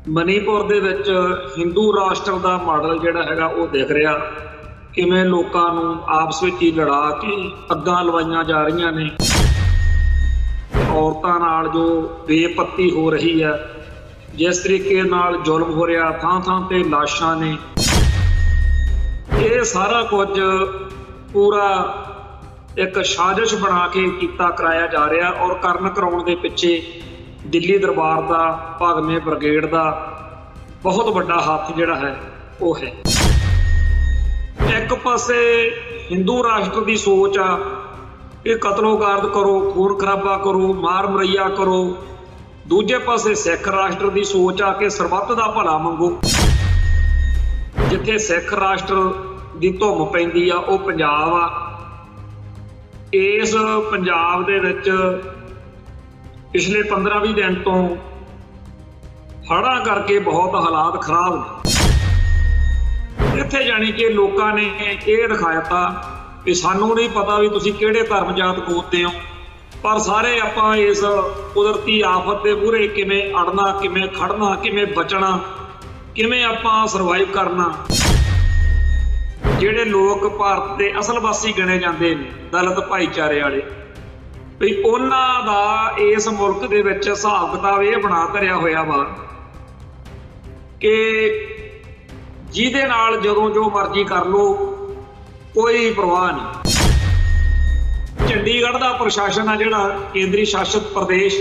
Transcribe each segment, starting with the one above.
ਮਨੀਪੁਰ ਦੇ ਵਿੱਚ ਹਿੰਦੂ ਰਾਸ਼ਟਰ ਦਾ ਮਾਡਲ ਜਿਹੜਾ ਹੈਗਾ ਉਹ ਦਿਖ ਰਿਹਾ। ਕਿਵੇਂ ਲੋਕਾਂ ਨੂੰ ਆਪਸ ਵਿੱਚ ਹੀ ਲੜਾ ਕੇ ਅੱਗਾਂ ਲਵਾਈਆਂ ਜਾ ਰਹੀਆਂ ਨੇ। ਔਰਤਾਂ ਨਾਲ ਜੋ ਬੇਪੱਤੀ ਹੋ ਰਹੀ ਹੈ, ਜਿਸ ਤਰੀਕੇ ਨਾਲ ਜ਼ੁਲਮ ਹੋ ਰਿਹਾ, ਥਾਂ ਥਾਂ ਤੇ ਲਾਸ਼ਾਂ ਨੇ, ਇਹ ਸਾਰਾ ਕੁਝ ਪੂਰਾ ਇੱਕ ਸਾਜ਼ਿਸ਼ ਬਣਾ ਕੇ ਕੀਤਾ ਕਰਾਇਆ ਜਾ ਰਿਹਾ। ਔਰ ਕਰਨ ਕਰਾਉਣ ਦੇ ਪਿੱਛੇ ਦਿੱਲੀ ਦਰਬਾਰ ਦਾ, ਭਗਵੇਂ ਬ੍ਰਿਗੇਡ ਦਾ ਬਹੁਤ ਵੱਡਾ ਹੱਥ ਜਿਹੜਾ ਹੈ ਉਹ ਹੈ। ਇੱਕ ਪਾਸੇ ਹਿੰਦੂ ਰਾਸ਼ਟਰ ਦੀ ਸੋਚ ਆ ਕਿ ਕਤਲੋਗਾਰਦ ਕਰੋ, ਖੂਨ ਖਰਾਬਾ ਕਰੋ, ਮਾਰ ਮਰਈਆ ਕਰੋ। ਦੂਜੇ ਪਾਸੇ ਸਿੱਖ ਰਾਸ਼ਟਰ ਦੀ ਸੋਚ ਆ ਕਿ ਸਰਬੱਤ ਦਾ ਭਲਾ ਮੰਗੋ। ਜਿੱਥੇ ਸਿੱਖ ਰਾਸ਼ਟਰ ਦੀ ਧੁੰਮ ਪੈਂਦੀ ਆ ਉਹ ਪੰਜਾਬ ਆ। ਇਸ ਪੰਜਾਬ ਦੇ ਵਿੱਚ ਪਿਛਲੇ 15-20 ਦਿਨ ਤੋਂ ਹੜ੍ਹਾਂ ਕਰਕੇ ਬਹੁਤ ਹਾਲਾਤ ਖਰਾਬ ਨੇ। ਇੱਥੇ ਜਾਣੀ ਕਿ ਲੋਕਾਂ ਨੇ ਇਹ ਦਿਖਾਇਆ ਕਿ ਸਾਨੂੰ ਨਹੀਂ ਪਤਾ ਵੀ ਤੁਸੀਂ ਕਿਹੜੇ ਧਰਮ ਜਾਤ ਗੋਤ ਦੇ ਹੋ, ਪਰ ਸਾਰੇ ਆਪਾਂ ਇਸ ਕੁਦਰਤੀ ਆਫਤ ਦੇ ਮੂਹਰੇ ਕਿਵੇਂ ਅੜਨਾ, ਕਿਵੇਂ ਖੜਨਾ, ਕਿਵੇਂ ਬਚਣਾ, ਕਿਵੇਂ ਆਪਾਂ ਸਰਵਾਈਵ ਕਰਨਾ। ਜਿਹੜੇ ਲੋਕ ਭਾਰਤ ਦੇ ਅਸਲ ਵਾਸੀ ਗਿਣੇ ਜਾਂਦੇ ਨੇ, ਦਲਿਤ ਭਾਈਚਾਰੇ ਵਾਲੇ, ਵੀ ਉਹਨਾਂ ਦਾ ਇਸ ਮੁਲਕ ਦੇ ਵਿੱਚ ਹਿਸਾਬ ਕਿਤਾਬ ਇਹ ਬਣਾ ਧਰਿਆ ਹੋਇਆ ਵਾ ਕਿ ਜਿਹਦੇ ਨਾਲ ਜਦੋਂ ਜੋ ਮਰਜ਼ੀ ਕਰ ਲੋ, ਕੋਈ ਪਰਵਾਹ ਨਹੀਂ। ਚੰਡੀਗੜ੍ਹ ਦਾ ਪ੍ਰਸ਼ਾਸਨ ਆ ਜਿਹੜਾ ਕੇਂਦਰੀ ਸ਼ਾਸਿਤ ਪ੍ਰਦੇਸ਼,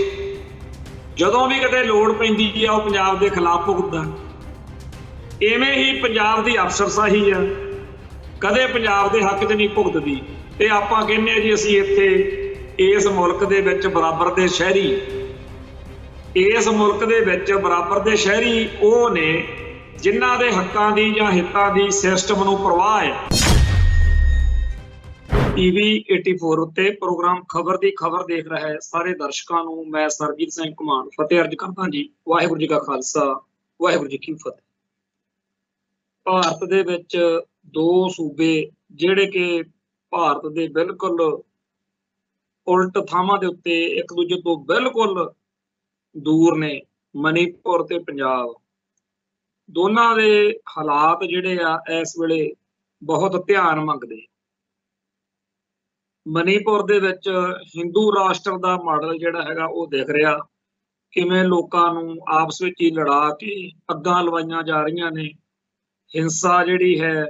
ਜਦੋਂ ਵੀ ਕਿਤੇ ਲੋੜ ਪੈਂਦੀ ਆ ਉਹ ਪੰਜਾਬ ਦੇ ਖਿਲਾਫ ਭੁਗਤਦਾ। ਇਵੇਂ ਹੀ ਪੰਜਾਬ ਦੀ ਅਫਸਰਸ਼ਾਹੀ ਆ, ਕਦੇ ਪੰਜਾਬ ਦੇ ਹੱਕ 'ਚ ਨਹੀਂ ਭੁਗਤਦੀ। ਤੇ ਆਪਾਂ ਕਹਿੰਦੇ ਆ ਜੀ ਅਸੀਂ ਇੱਥੇ ਇਸ ਮੁਲਕ ਦੇ ਵਿੱਚ ਬਰਾਬਰ ਦੇ ਸ਼ਹਿਰੀ, ਇਸ ਮੁਲਕ ਦੇ ਵਿੱਚ ਬਰਾਬਰ ਦੇ ਸ਼ਹਿਰੀ ਉਹ ਨੇ ਜਿਨ੍ਹਾਂ ਦੇ ਹੱਕਾਂ ਦੀ ਜਾਂ ਹਿੱਤਾਂ ਦੀ ਸਿਸਟਮ ਨੂੰ ਪਰਵਾਹ ਹੈ। TV 84 ਉੱਤੇ ਪ੍ਰੋਗਰਾਮ ਖਬਰ ਦੀ ਖਬਰ ਦੇਖ ਰਿਹਾ ਸਾਰੇ ਦਰਸ਼ਕਾਂ ਨੂੰ ਮੈਂ ਸਰਜੀਤ ਸਿੰਘ ਘੁਮਾਣ ਫਤਿਹ ਅਰਜ ਕਰਦਾ ਜੀ। ਵਾਹਿਗੁਰੂ ਜੀ ਕਾ ਖਾਲਸਾ, ਵਾਹਿਗੁਰੂ ਜੀ ਕੀ ਫਤਿਹ। ਭਾਰਤ ਦੇ ਵਿੱਚ ਦੋ ਸੂਬੇ ਜਿਹੜੇ ਕਿ ਭਾਰਤ ਦੇ ਬਿਲਕੁਲ ਉਲਟ ਥਾਵਾਂ ਦੇ ਉੱਤੇ ਇੱਕ ਦੂਜੇ ਤੋਂ ਬਿਲਕੁਲ ਦੂਰ ਨੇ, ਮਨੀਪੁਰ ਤੇ ਪੰਜਾਬ। ਦੋਨਾਂ ਦੇ ਹਾਲਾਤ ਜਿਹੜੇ ਆ ਇਸ ਵੇਲੇ ਬਹੁਤ ਧਿਆਨ ਮੰਗਦੇ। ਮਨੀਪੁਰ ਦੇ ਵਿੱਚ ਹਿੰਦੂ ਰਾਸ਼ਟਰ ਦਾ ਮਾਡਲ ਜਿਹੜਾ ਹੈਗਾ ਉਹ ਦਿਖ ਰਿਹਾ। ਕਿਵੇਂ ਲੋਕਾਂ ਨੂੰ ਆਪਸ ਵਿੱਚ ਹੀ ਲੜਾ ਕੇ ਅੱਗਾਂ ਲਵਾਈਆਂ ਜਾ ਰਹੀਆਂ ਨੇ। ਹਿੰਸਾ ਜਿਹੜੀ ਹੈ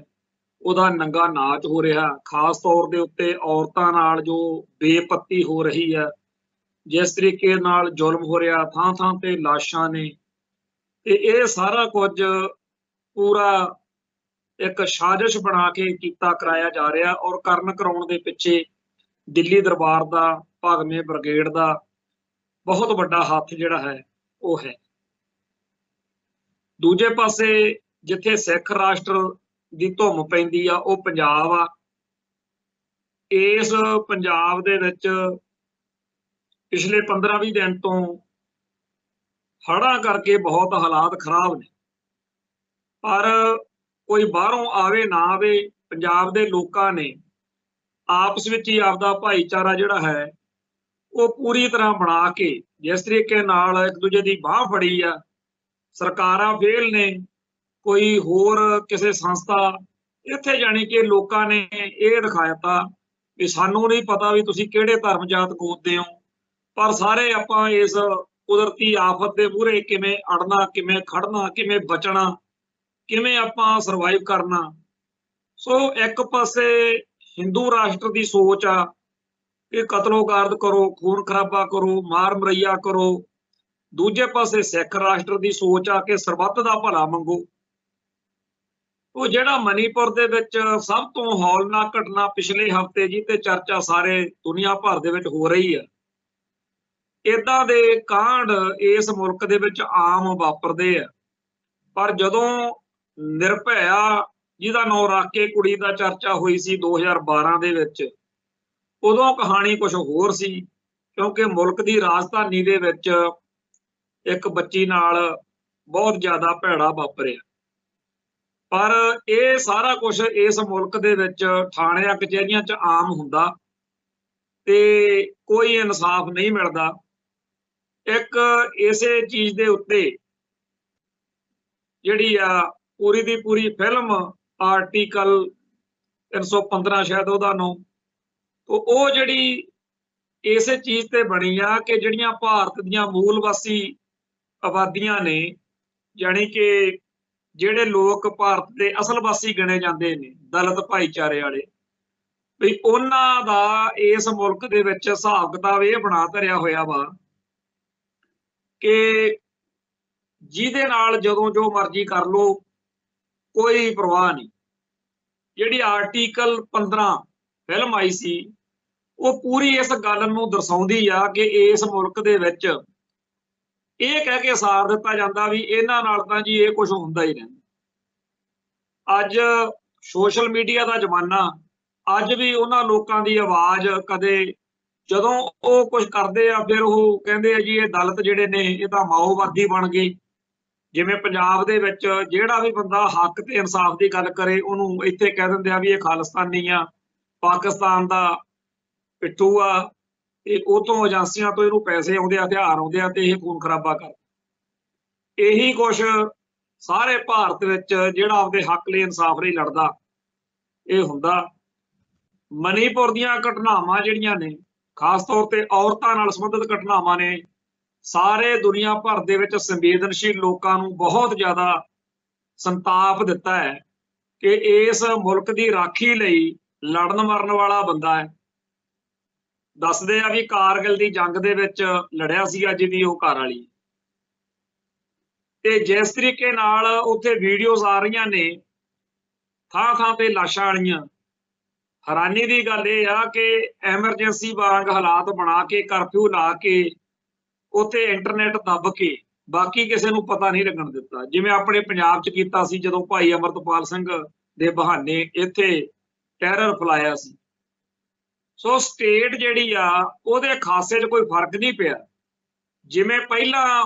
ਉਹਦਾ ਨੰਗਾ ਨਾਚ ਹੋ ਰਿਹਾ। ਖਾਸ ਤੌਰ ਦੇ ਉੱਤੇ ਔਰਤਾਂ ਨਾਲ ਜੋ ਬੇਪੱਤੀ ਹੋ ਰਹੀ ਹੈ, ਜਿਸ ਤਰੀਕੇ ਨਾਲ ਜ਼ੁਲਮ ਹੋ ਰਿਹਾ, ਥਾਂ ਥਾਂ ਤੇ ਲਾਸ਼ਾਂ ਨੇ, ਤੇ ਇਹ ਸਾਰਾ ਕੁਝ ਪੂਰਾ ਇੱਕ ਸਾਜ਼ਿਸ਼ ਬਣਾ ਕੇ ਕੀਤਾ ਕਰਾਇਆ ਜਾ ਰਿਹਾ। ਔਰ ਕਰਨ ਕਰਾਉਣ ਦੇ ਪਿੱਛੇ ਦਿੱਲੀ ਦਰਬਾਰ ਦਾ, ਭਗਵੇਂ ਬ੍ਰਿਗੇਡ ਦਾ ਬਹੁਤ ਵੱਡਾ ਹੱਥ ਜਿਹੜਾ ਹੈ ਉਹ ਹੈ। ਦੂਜੇ ਪਾਸੇ ਜਿੱਥੇ ਸਿੱਖ ਰਾਸ਼ਟਰ ਦੀ ਧੁੰਮ ਪੈਂਦੀ ਆ ਉਹ ਪੰਜਾਬ ਆ। ਇਸ ਪੰਜਾਬ ਦੇ ਵਿੱਚ ਪਿਛਲੇ 15-20 ਦਿਨ ਤੋਂ ਹੜ੍ਹਾਂ ਕਰਕੇ ਬਹੁਤ ਹਾਲਾਤ ਖਰਾਬ ਨੇ। ਪਰ ਕੋਈ ਬਾਹਰੋਂ ਆਵੇ ਨਾ ਆਵੇ, ਪੰਜਾਬ ਦੇ ਲੋਕਾਂ ਨੇ ਆਪਸ ਵਿੱਚ ਹੀ ਆਪਦਾ ਭਾਈਚਾਰਾ ਜਿਹੜਾ ਹੈ ਉਹ ਪੂਰੀ ਤਰ੍ਹਾਂ ਬਣਾ ਕੇ, ਜਿਸ ਤਰੀਕੇ ਨਾਲ ਇੱਕ ਦੂਜੇ ਦੀ ਬਾਂਹ ਫੜੀ ਆ। ਸਰਕਾਰਾਂ ਫੇਲ ਨੇ, ਕੋਈ ਹੋਰ ਕਿਸੇ ਸੰਸਥਾ, ਇੱਥੇ ਜਾਣੀ ਕਿ ਲੋਕਾਂ ਨੇ ਇਹ ਦਿਖਾਇਆ ਵੀ ਸਾਨੂੰ ਨਹੀਂ ਪਤਾ ਵੀ ਤੁਸੀਂ ਕਿਹੜੇ ਧਰਮ ਜਾਤ ਗੋਤਦੇ ਹੋ, ਪਰ ਸਾਰੇ ਆਪਾਂ ਇਸ ਕੁਦਰਤੀ ਆਫਤ ਦੇ ਮੂਹਰੇ ਕਿਵੇਂ ਅੜਨਾ, ਕਿਵੇਂ ਖੜਨਾ, ਕਿਵੇਂ ਬਚਣਾ, ਕਿਵੇਂ ਆਪਾਂ ਸਰਵਾਈਵ ਕਰਨਾ। ਸੋ ਇੱਕ ਪਾਸੇ ਹਿੰਦੂ ਰਾਸ਼ਟਰ ਦੀ ਸੋਚ ਆ ਕਿ ਕਤਲੋਗਾਰਦ ਕਰੋ, ਖੂਨ ਖਰਾਬਾ ਕਰੋ, ਮਾਰ ਮਰਈਆ ਕਰੋ। ਦੂਜੇ ਪਾਸੇ ਸਿੱਖ ਰਾਸ਼ਟਰ ਦੀ ਸੋਚ ਆ ਕਿ ਸਰਬੱਤ ਦਾ ਭਲਾ ਮੰਗੋ। ਉਹ ਜਿਹੜਾ ਮਨੀਪੁਰ ਦੇ ਵਿੱਚ ਸਭ ਤੋਂ ਹੌਲਨਾਕ ਘਟਨਾ ਪਿਛਲੇ ਹਫ਼ਤੇ ਜੀ ਤੇ ਚਰਚਾ ਸਾਰੇ ਦੁਨੀਆ ਭਰ ਦੇ ਵਿੱਚ ਹੋ ਰਹੀ ਹੈ। ਏਦਾਂ ਦੇ ਕਾਂਡ ਇਸ ਮੁਲਕ ਦੇ ਵਿੱਚ ਆਮ ਵਾਪਰਦੇ ਆ, ਪਰ ਜਦੋਂ ਨਿਰਭਇਆ ਜਿਹਦਾ ਨਾਂ ਰੱਖ ਕੇ ਕੁੜੀ ਦਾ ਚਰਚਾ ਹੋਈ ਸੀ 2012 ਦੇ ਵਿੱਚ, ਉਦੋਂ ਕਹਾਣੀ ਕੁਝ ਹੋਰ ਸੀ। ਕਿਉਂਕਿ ਮੁਲਕ ਦੀ ਰਾਜਧਾਨੀ ਦੇ ਵਿੱਚ ਇੱਕ ਬੱਚੀ ਨਾਲ ਬਹੁਤ ਜ਼ਿਆਦਾ ਭੈੜਾ ਵਾਪਰਿਆ। ਪਰ ਇਹ ਸਾਰਾ ਕੁਝ ਇਸ ਮੁਲਕ ਦੇ ਵਿੱਚ ਥਾਣਿਆਂ ਕਚਹਿਰੀਆਂ 'ਚ ਆਮ ਹੁੰਦਾ ਤੇ ਕੋਈ ਇਨਸਾਫ ਨਹੀਂ ਮਿਲਦਾ। ਇੱਕ ਇਸੇ ਚੀਜ਼ ਦੇ ਉੱਤੇ ਜਿਹੜੀ ਆ ਪੂਰੀ ਦੀ ਪੂਰੀ ਫਿਲਮ ਆਰਟੀਕਲ 315 ਸ਼ਾਇਦ ਉਹਦਾ ਨਾਮ, ਉਹ ਜਿਹੜੀ ਇਸੇ ਚੀਜ਼ ਤੇ ਬਣੀ ਆ ਕਿ ਜਿਹੜੀਆਂ ਭਾਰਤ ਦੀਆਂ ਮੂਲ ਵਾਸੀ ਆਬਾਦੀਆਂ ਨੇ, ਜਾਣੀ ਕਿ ਜਿਹੜੇ ਲੋਕ ਭਾਰਤ ਦੇ ਅਸਲ ਵਾਸੀ ਗਿਣੇ ਜਾਂਦੇ ਨੇ, ਦਲਿਤ ਭਾਈਚਾਰੇ ਵਾਲੇ, ਵੀ ਉਹਨਾਂ ਦਾ ਇਸ ਮੁਲਕ ਦੇ ਵਿੱਚ ਹਿਸਾਬ ਕਿਤਾਬ ਇਹ ਬਣਾ ਧਰਿਆ ਹੋਇਆ ਵਾ ਕਿ ਜਿਹਦੇ ਨਾਲ ਜਦੋਂ ਜੋ ਮਰਜ਼ੀ ਕਰ ਲੋ, ਕੋਈ ਪਰਵਾਹ ਨਹੀਂ। ਜਿਹੜੀ ਆਰਟੀਕਲ 15 ਫਿਲਮ ਆਈ ਸੀ, ਉਹ ਪੂਰੀ ਇਸ ਗੱਲ ਨੂੰ ਦਰਸਾਉਂਦੀ ਆ ਕਿ ਇਸ ਮੁਲਕ ਦੇ ਵਿੱਚ ਇਹ ਕਹਿ ਕੇ ਸਾਰ ਦਿੱਤਾ ਜਾਂਦਾ ਵੀ ਇਹਨਾਂ ਨਾਲ ਤਾਂ ਜੀ ਇਹ ਕੁਝ ਹੁੰਦਾ ਹੀ ਰਹਿੰਦਾ। ਅੱਜ ਸੋਸ਼ਲ ਮੀਡੀਆ ਦਾ ਜ਼ਮਾਨਾ, ਅੱਜ ਵੀ ਉਹਨਾਂ ਲੋਕਾਂ ਦੀ ਆਵਾਜ਼, ਕਦੇ ਜਦੋਂ ਉਹ ਕੁਝ ਕਰਦੇ ਆ ਫਿਰ ਉਹ ਕਹਿੰਦੇ ਆ ਜੀ ਇਹ ਦਲਿਤ ਜਿਹੜੇ ਨੇ ਇਹ ਤਾਂ ਮਾਓਵਾਦੀ ਬਣ ਗਏ। ਜਿਵੇਂ ਪੰਜਾਬ ਦੇ ਵਿੱਚ ਜਿਹੜਾ ਵੀ ਬੰਦਾ ਹੱਕ ਤੇ ਇਨਸਾਫ ਦੀ ਗੱਲ ਕਰੇ ਉਹਨੂੰ ਇੱਥੇ ਕਹਿ ਦਿੰਦੇ ਆ ਵੀ ਇਹ ਖਾਲਿਸਤਾਨੀ ਆ, ਪਾਕਿਸਤਾਨ ਦਾ ਪਿੱਠੂ ਆ, ਇਹ ਉਹ ਤੋਂ ਏਜੰਸੀਆਂ ਤੋਂ ਇਹਨੂੰ ਪੈਸੇ ਆਉਂਦੇ ਆ, ਹਥਿਆਰ ਆਉਂਦੇ ਆ ਤੇ ਇਹ ਖੂਨ ਖਰਾਬਾ ਕਰ। ਇਹੀ ਕੁਛ ਸਾਰੇ ਭਾਰਤ ਵਿੱਚ ਜਿਹੜਾ ਆਪਦੇ ਹੱਕ ਲਈ ਇਨਸਾਫ ਲਈ ਲੜਦਾ ਇਹ ਹੁੰਦਾ। ਮਨੀਪੁਰ ਦੀਆਂ ਘਟਨਾਵਾਂ ਜਿਹੜੀਆਂ ਨੇ, ਖਾਸ ਤੌਰ ਤੇ ਔਰਤਾਂ ਨਾਲ ਸੰਬੰਧਿਤ ਘਟਨਾਵਾਂ ਨੇ, ਸਾਰੇ ਦੁਨੀਆ ਭਰ ਦੇ ਵਿੱਚ ਸੰਵੇਦਨਸ਼ੀਲ ਲੋਕਾਂ ਨੂੰ ਬਹੁਤ ਜ਼ਿਆਦਾ ਸੰਤਾਪ ਦਿੱਤਾ ਹੈ ਕਿ ਇਸ ਮੁਲਕ ਦੀ ਰਾਖੀ ਲਈ ਲੜਨ ਮਰਨ ਵਾਲਾ ਬੰਦਾ ਹੈ। ਦੱਸਦੇ ਆ ਵੀ ਕਾਰਗਿਲ ਦੀ ਜੰਗ ਦੇ ਵਿੱਚ ਲੜਿਆ ਸੀ ਅੱਜ ਵੀ ਉਹ ਘਰ ਵਾਲੀ, ਤੇ ਜਿਸ ਤਰੀਕੇ ਨਾਲ ਉੱਥੇ ਵੀਡੀਓਜ਼ ਆ ਰਹੀਆਂ ਨੇ ਥਾਂ ਥਾਂ ਤੇ ਲਾਸ਼ਾਂ ਵਾਲੀਆਂ, ਹੈਰਾਨੀ ਦੀ ਗੱਲ ਇਹ ਆ ਕਿ ਐਮਰਜੈਂਸੀ ਵਾਂਗ ਹਾਲਾਤ ਬਣਾ ਕੇ, ਕਰਫਿਊ ਲਾ ਕੇ, ਉੱਥੇ ਇੰਟਰਨੈਟ ਦੱਬ ਕੇ ਬਾਕੀ ਕਿਸੇ ਨੂੰ ਪਤਾ ਨਹੀਂ ਲੱਗਣ ਦਿੱਤਾ, ਜਿਵੇਂ ਆਪਣੇ ਪੰਜਾਬ 'ਚ ਕੀਤਾ ਸੀ ਜਦੋਂ ਭਾਈ ਅਮਰਤਪਾਲ ਸਿੰਘ ਦੇ ਬਹਾਨੇ ਇੱਥੇ ਟੈਰਰ ਫੈਲਾਇਆ ਸੀ। ਸੋ ਸਟੇਟ ਜਿਹੜੀ ਆ ਉਹਦੇ ਖਾਸੇ 'ਚ ਕੋਈ ਫਰਕ ਨਹੀਂ ਪਿਆ। ਜਿਵੇਂ ਪਹਿਲਾਂ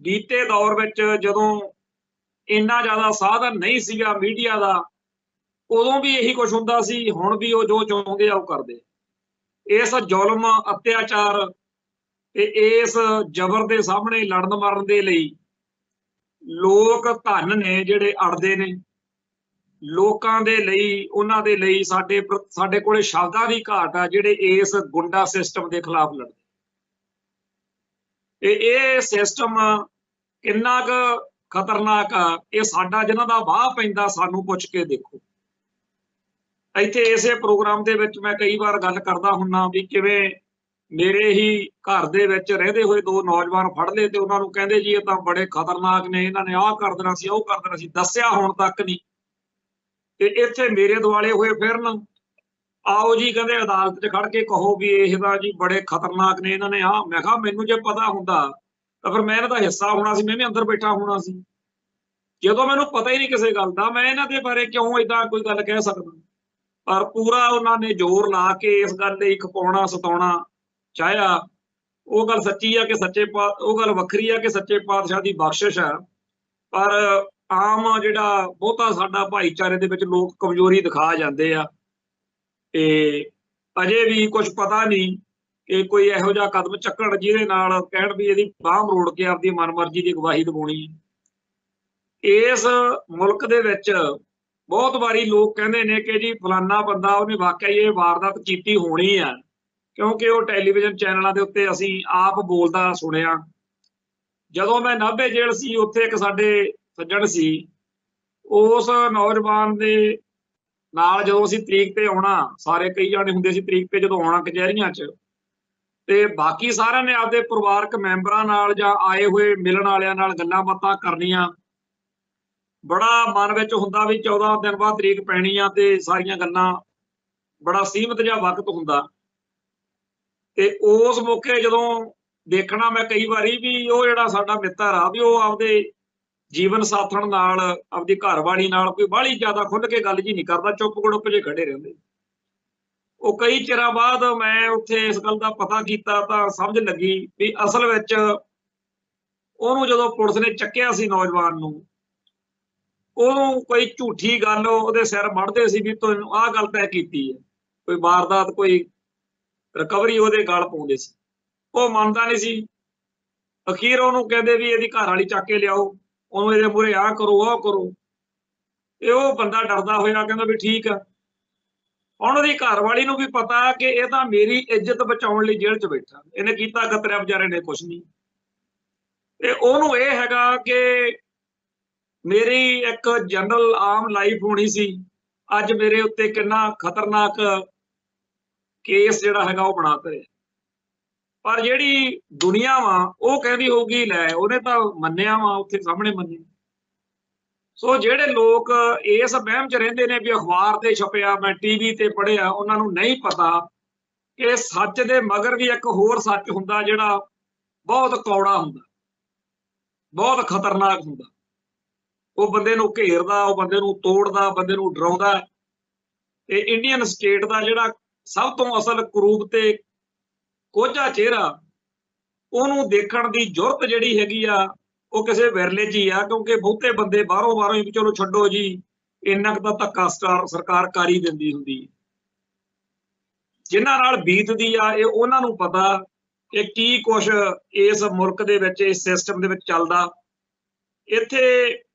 ਬੀਤੇ ਦੌਰ ਵਿੱਚ ਜਦੋਂ ਇੰਨਾ ਜ਼ਿਆਦਾ ਸਾਧਨ ਨਹੀਂ ਸੀਗਾ ਮੀਡੀਆ ਦਾ, ਉਦੋਂ ਵੀ ਇਹੀ ਕੁਝ ਹੁੰਦਾ ਸੀ, ਹੁਣ ਵੀ ਉਹ ਜੋ ਚਾਹੁੰਦੇ ਆ ਉਹ ਕਰਦੇ। ਇਸ ਜ਼ੁਲਮ, ਅਤਿਆਚਾਰ ਤੇ ਇਸ ਜ਼ਬਰ ਦੇ ਸਾਹਮਣੇ ਲੜਨ ਮਰਨ ਦੇ ਲਈ ਲੋਕ ਧਨ ਨੇ ਜਿਹੜੇ ਅੜਦੇ ਨੇ। ਲੋਕਾਂ ਦੇ ਲਈ, ਉਹਨਾਂ ਦੇ ਲਈ ਸਾਡੇ ਕੋਲੇ ਸ਼ਬਦਾਂ ਦੀ ਘਾਟ ਆ ਜਿਹੜੇ ਇਸ ਗੁੰਡਾ ਸਿਸਟਮ ਦੇ ਖਿਲਾਫ ਲੜਦੇ। ਇਹ ਸਿਸਟਮ ਕਿੰਨਾ ਕੁ ਖਤਰਨਾਕ ਆ, ਇਹ ਸਾਡਾ ਜਿਹਨਾਂ ਦਾ ਵਾਹ ਪੈਂਦਾ ਸਾਨੂੰ ਪੁੱਛ ਕੇ ਦੇਖੋ। ਇੱਥੇ ਇਸੇ ਪ੍ਰੋਗਰਾਮ ਦੇ ਵਿੱਚ ਮੈਂ ਕਈ ਵਾਰ ਗੱਲ ਕਰਦਾ ਹੁੰਨਾ ਵੀ ਕਿਵੇਂ ਮੇਰੇ ਹੀ ਘਰ ਦੇ ਵਿੱਚ ਰਹਿੰਦੇ ਹੋਏ ਦੋ ਨੌਜਵਾਨ ਫੜ ਲਏ ਤੇ ਉਹਨਾਂ ਨੂੰ ਕਹਿੰਦੇ ਜੀ ਇਹ ਤਾਂ ਬੜੇ ਖਤਰਨਾਕ ਨੇ, ਇਹਨਾਂ ਨੇ ਆਹ ਕਰ ਦੇਣਾ ਸੀ, ਉਹ ਕਰ ਦੇਣਾ ਸੀ, ਦੱਸਿਆ ਹੁਣ ਤੱਕ ਨਹੀਂ। ਤੇ ਇੱਥੇ ਮੇਰੇ ਦੁਆਲੇ ਹੋਏ ਫਿਰਨ, ਆਓ ਜੀ ਕਹਿੰਦੇ ਅਦਾਲਤ 'ਚ ਖੜ ਕੇ ਕਹੋ ਵੀ ਇਹ ਤਾਂ ਜੀ ਬੜੇ ਖਤਰਨਾਕ ਨੇ, ਇਹਨਾਂ ਨੇ ਆਹ। ਮੈਂ ਕਿਹਾ ਮੈਨੂੰ ਜੇ ਪਤਾ ਹੁੰਦਾ ਤਾਂ ਫਿਰ ਮੈਂ ਇਹਨਾਂ ਦਾ ਹਿੱਸਾ ਹੋਣਾ ਸੀ, ਮੈਂ ਵੀ ਅੰਦਰ ਬੈਠਾ ਹੋਣਾ ਸੀ। ਜਦੋਂ ਮੈਨੂੰ ਪਤਾ ਹੀ ਨਹੀਂ ਕਿਸੇ ਗੱਲ ਦਾ, ਮੈਂ ਇਹਨਾਂ ਦੇ ਬਾਰੇ ਕਿਉਂ ਏਦਾਂ ਕੋਈ ਗੱਲ ਕਹਿ ਸਕਦਾ। ਪਰ ਪੂਰਾ ਉਹਨਾਂ ਨੇ ਜ਼ੋਰ ਲਾ ਕੇ ਇਸ ਗੱਲ ਲਈ ਖਪਾਉਣਾ, ਸਤਾਉਣਾ ਚਾਹਿਆ। ਉਹ ਗੱਲ ਸੱਚੀ ਆ ਕਿ ਉਹ ਗੱਲ ਵੱਖਰੀ ਆ ਕਿ ਸੱਚੇ ਪਾਤਸ਼ਾਹ ਦੀ ਬਖਸ਼ਿਸ਼ ਆ, ਪਰ ਆਮ ਜਿਹੜਾ ਬਹੁਤਾ ਸਾਡਾ ਭਾਈਚਾਰੇ ਦੇ ਵਿੱਚ ਲੋਕ ਕਮਜ਼ੋਰੀ ਦਿਖਾ ਜਾਂਦੇ ਆ ਤੇ ਅਜੇ ਵੀ ਕੁਝ ਪਤਾ ਨਹੀਂ ਕਿ ਕੋਈ ਇਹੋ ਜਿਹਾ ਕਦਮ ਚੱਕਣ ਜਿਹਦੇ ਨਾਲ ਕਹਿਣ ਵੀ ਇਹਦੀ ਬਾਂਹ ਮਰੋੜ ਕੇ ਆਪਦੀ ਮਨਮਰਜ਼ੀ ਦੀ ਗਵਾਹੀ ਦਿਵਾਉਣੀ। ਇਸ ਮੁਲਕ ਦੇ ਵਿੱਚ ਬਹੁਤ ਵਾਰੀ ਲੋਕ ਕਹਿੰਦੇ ਨੇ ਕਿ ਜੀ ਫਲਾਨਾ ਬੰਦਾ ਉਹਨੇ ਵਾਕਿਆ ਹੀ ਇਹ ਵਾਰਦਾਤ ਕੀਤੀ ਹੋਣੀ ਆ, ਕਿਉਂਕਿ ਉਹ ਟੈਲੀਵਿਜ਼ਨ ਚੈਨਲਾਂ ਦੇ ਉੱਤੇ ਅਸੀਂ ਆਪ ਬੋਲਦਾ ਸੁਣਿਆ। ਜਦੋਂ ਮੈਂ ਨਾਭੇ ਜੇਲ੍ਹ ਸੀ, ਉੱਥੇ ਇੱਕ ਸਾਡੇ ਸੱਜਣ ਸੀ, ਉਸ ਨੌਜਵਾਨ ਦੇ ਨਾਲ ਜਦੋਂ ਅਸੀਂ ਤਰੀਕ ਤੇ ਆਉਣਾ, ਸਾਰੇ ਕਈ ਜਾਣੇ ਹੁੰਦੇ ਸੀ ਤਰੀਕ ਤੇ ਜਦੋਂ ਆਉਣਾ ਕਚਹਿਰੀਆਂ 'ਚ, ਤੇ ਬਾਕੀ ਸਾਰਿਆਂ ਨੇ ਆਪਦੇ ਪਰਿਵਾਰਕ ਮੈਂਬਰਾਂ ਨਾਲ ਜਾਂ ਆਏ ਹੋਏ ਮਿਲਣ ਵਾਲਿਆਂ ਨਾਲ ਗੱਲਾਂ ਬਾਤਾਂ ਕਰਨੀਆਂ। ਬੜਾ ਮਨ ਵਿੱਚ ਹੁੰਦਾ ਵੀ 14 ਦਿਨ ਬਾਅਦ ਤਰੀਕ ਪੈਣੀ ਆ ਤੇ ਸਾਰੀਆਂ ਗੱਲਾਂ, ਬੜਾ ਸੀਮਿਤ ਜਿਹਾ ਵਕਤ ਹੁੰਦਾ। ਤੇ ਉਸ ਮੌਕੇ ਜਦੋਂ ਦੇਖਣਾ ਮੈਂ ਕਈ ਵਾਰੀ ਵੀ ਉਹ ਜਿਹੜਾ ਸਾਡਾ ਮਿੱਤਰ ਆ ਵੀ ਉਹ ਆਪਦੇ ਜੀਵਨ ਸਾਥਣ ਨਾਲ, ਆਪਦੀ ਘਰਵਾਲੀ ਨਾਲ ਕੋਈ ਬਾਹਲੀ ਜ਼ਿਆਦਾ ਖੁੱਲ੍ਹ ਕੇ ਗੱਲ ਜੀ ਨਹੀਂ ਕਰਦਾ, ਚੁੱਪ ਗੁੜੁੱਪ ਜੇ ਖੜੇ ਰਹਿੰਦੇ। ਉਹ ਕਈ ਚਿਰਾਂ ਬਾਅਦ ਮੈਂ ਉੱਥੇ ਇਸ ਗੱਲ ਦਾ ਪਤਾ ਕੀਤਾ ਤਾਂ ਸਮਝ ਲੱਗੀ ਵੀ ਅਸਲ ਵਿੱਚ ਉਹਨੂੰ ਜਦੋਂ ਪੁਲਿਸ ਨੇ ਚੱਕਿਆ ਸੀ ਨੌਜਵਾਨ ਨੂੰ, ਉਹਨੂੰ ਕੋਈ ਝੂਠੀ ਗੱਲ ਉਹਦੇ ਸਿਰ ਮੜਦੇ ਸੀ ਵੀ ਤੁਹਾਨੂੰ ਆਹ ਗੱਲ ਤੈਅ ਕੀਤੀ ਹੈ, ਕੋਈ ਵਾਰਦਾਤ, ਕੋਈ ਰਿਕਵਰੀ ਉਹਦੇ ਗਲ ਪਾਉਂਦੇ ਸੀ। ਉਹ ਮੰਨਦਾ ਨਹੀਂ ਸੀ। ਅਖੀਰ ਉਹਨੂੰ ਕਹਿੰਦੇ ਵੀ ਇਹਦੀ ਘਰ ਵਾਲੀ ਚੱਕ ਕੇ ਲਿਆਓ, ਉਹਨੂੰ ਇਹਦੇ ਮੂਹਰੇ ਆਹ ਕਰੋ ਉਹ ਕਰੋ। ਇਹ ਉਹ ਬੰਦਾ ਡਰਦਾ ਹੋਇਆ ਕਹਿੰਦਾ ਵੀ ਠੀਕ ਆ। ਹੁਣ ਉਹਦੀ ਘਰ ਵਾਲੀ ਨੂੰ ਵੀ ਪਤਾ ਕਿ ਇਹ ਤਾਂ ਮੇਰੀ ਇੱਜ਼ਤ ਬਚਾਉਣ ਲਈ ਜੇਲ੍ਹ 'ਚ ਬੈਠਾ, ਇਹਨੇ ਕੀਤਾ ਗਤਰਿਆ ਵਿਚਾਰੇ ਨੇ ਕੁਛ ਨਹੀਂ। ਤੇ ਉਹਨੂੰ ਇਹ ਹੈਗਾ ਕਿ ਮੇਰੀ ਇੱਕ ਜਨਰਲ ਆਮ ਲਾਈਫ ਹੋਣੀ ਸੀ, ਅੱਜ ਮੇਰੇ ਉੱਤੇ ਕਿੰਨਾ ਖਤਰਨਾਕ ਕੇਸ ਜਿਹੜਾ ਹੈਗਾ ਉਹ ਬਣਾ ਤੇ। ਪਰ ਜਿਹੜੀ ਦੁਨੀਆ ਵਾ ਉਹ ਕਹਿੰਦੀ ਹੋਊਗੀ ਲੈ ਉਹਨੇ ਤਾਂ ਮੰਨਿਆ ਵਾ, ਉੱਥੇ ਸਾਹਮਣੇ ਮੰਨੇ। ਸੋ ਜਿਹੜੇ ਲੋਕ ਇਸ ਵਹਿਮ 'ਚ ਰਹਿੰਦੇ ਨੇ ਵੀ ਅਖਬਾਰ ਤੇ ਛਪਿਆ, ਮੈਂ ਟੀਵੀ ਤੇ ਪੜ੍ਹਿਆ, ਉਹਨਾਂ ਨੂੰ ਨਹੀਂ ਪਤਾ ਕਿ ਸੱਚ ਦੇ ਮਗਰ ਵੀ ਇੱਕ ਹੋਰ ਸੱਚ ਹੁੰਦਾ ਜਿਹੜਾ ਬਹੁਤ ਕੌੜਾ ਹੁੰਦਾ, ਬਹੁਤ ਖਤਰਨਾਕ ਹੁੰਦਾ। ਉਹ ਬੰਦੇ ਨੂੰ ਘੇਰਦਾ, ਉਹ ਬੰਦੇ ਨੂੰ ਤੋੜਦਾ, ਬੰਦੇ ਨੂੰ ਡਰਾਉਂਦਾ। ਤੇ ਇੰਡੀਅਨ ਸਟੇਟ ਦਾ ਜਿਹੜਾ ਸਭ ਤੋਂ ਅਸਲ ਕਰੂਪ ਤੇ ਕੋਝਾ ਚਿਹਰਾ, ਉਹਨੂੰ ਦੇਖਣ ਦੀ ਜ਼ੁਰਤ ਜਿਹੜੀ ਹੈਗੀ ਆ ਉਹ ਕਿਸੇ ਵਿਰਲੇ 'ਚ ਹੀ ਆ, ਕਿਉਂਕਿ ਬਹੁਤੇ ਬੰਦੇ ਬਾਹਰੋਂ ਹੀ ਚਲੋ ਛੱਡੋ ਜੀ, ਇੰਨਾ ਕੁ ਤਾਂ ਧੱਕਾ ਸਰਕਾਰ ਕਰ ਹੀ ਦਿੰਦੀ ਹੁੰਦੀ। ਜਿਨ੍ਹਾਂ ਨਾਲ ਬੀਤਦੀ ਆ ਇਹ ਉਹਨਾਂ ਨੂੰ ਪਤਾ ਕਿ ਕੀ ਕੁਛ ਇਸ ਮੁਲਕ ਦੇ ਵਿੱਚ, ਇਸ ਸਿਸਟਮ ਦੇ ਵਿੱਚ ਚੱਲਦਾ। ਇੱਥੇ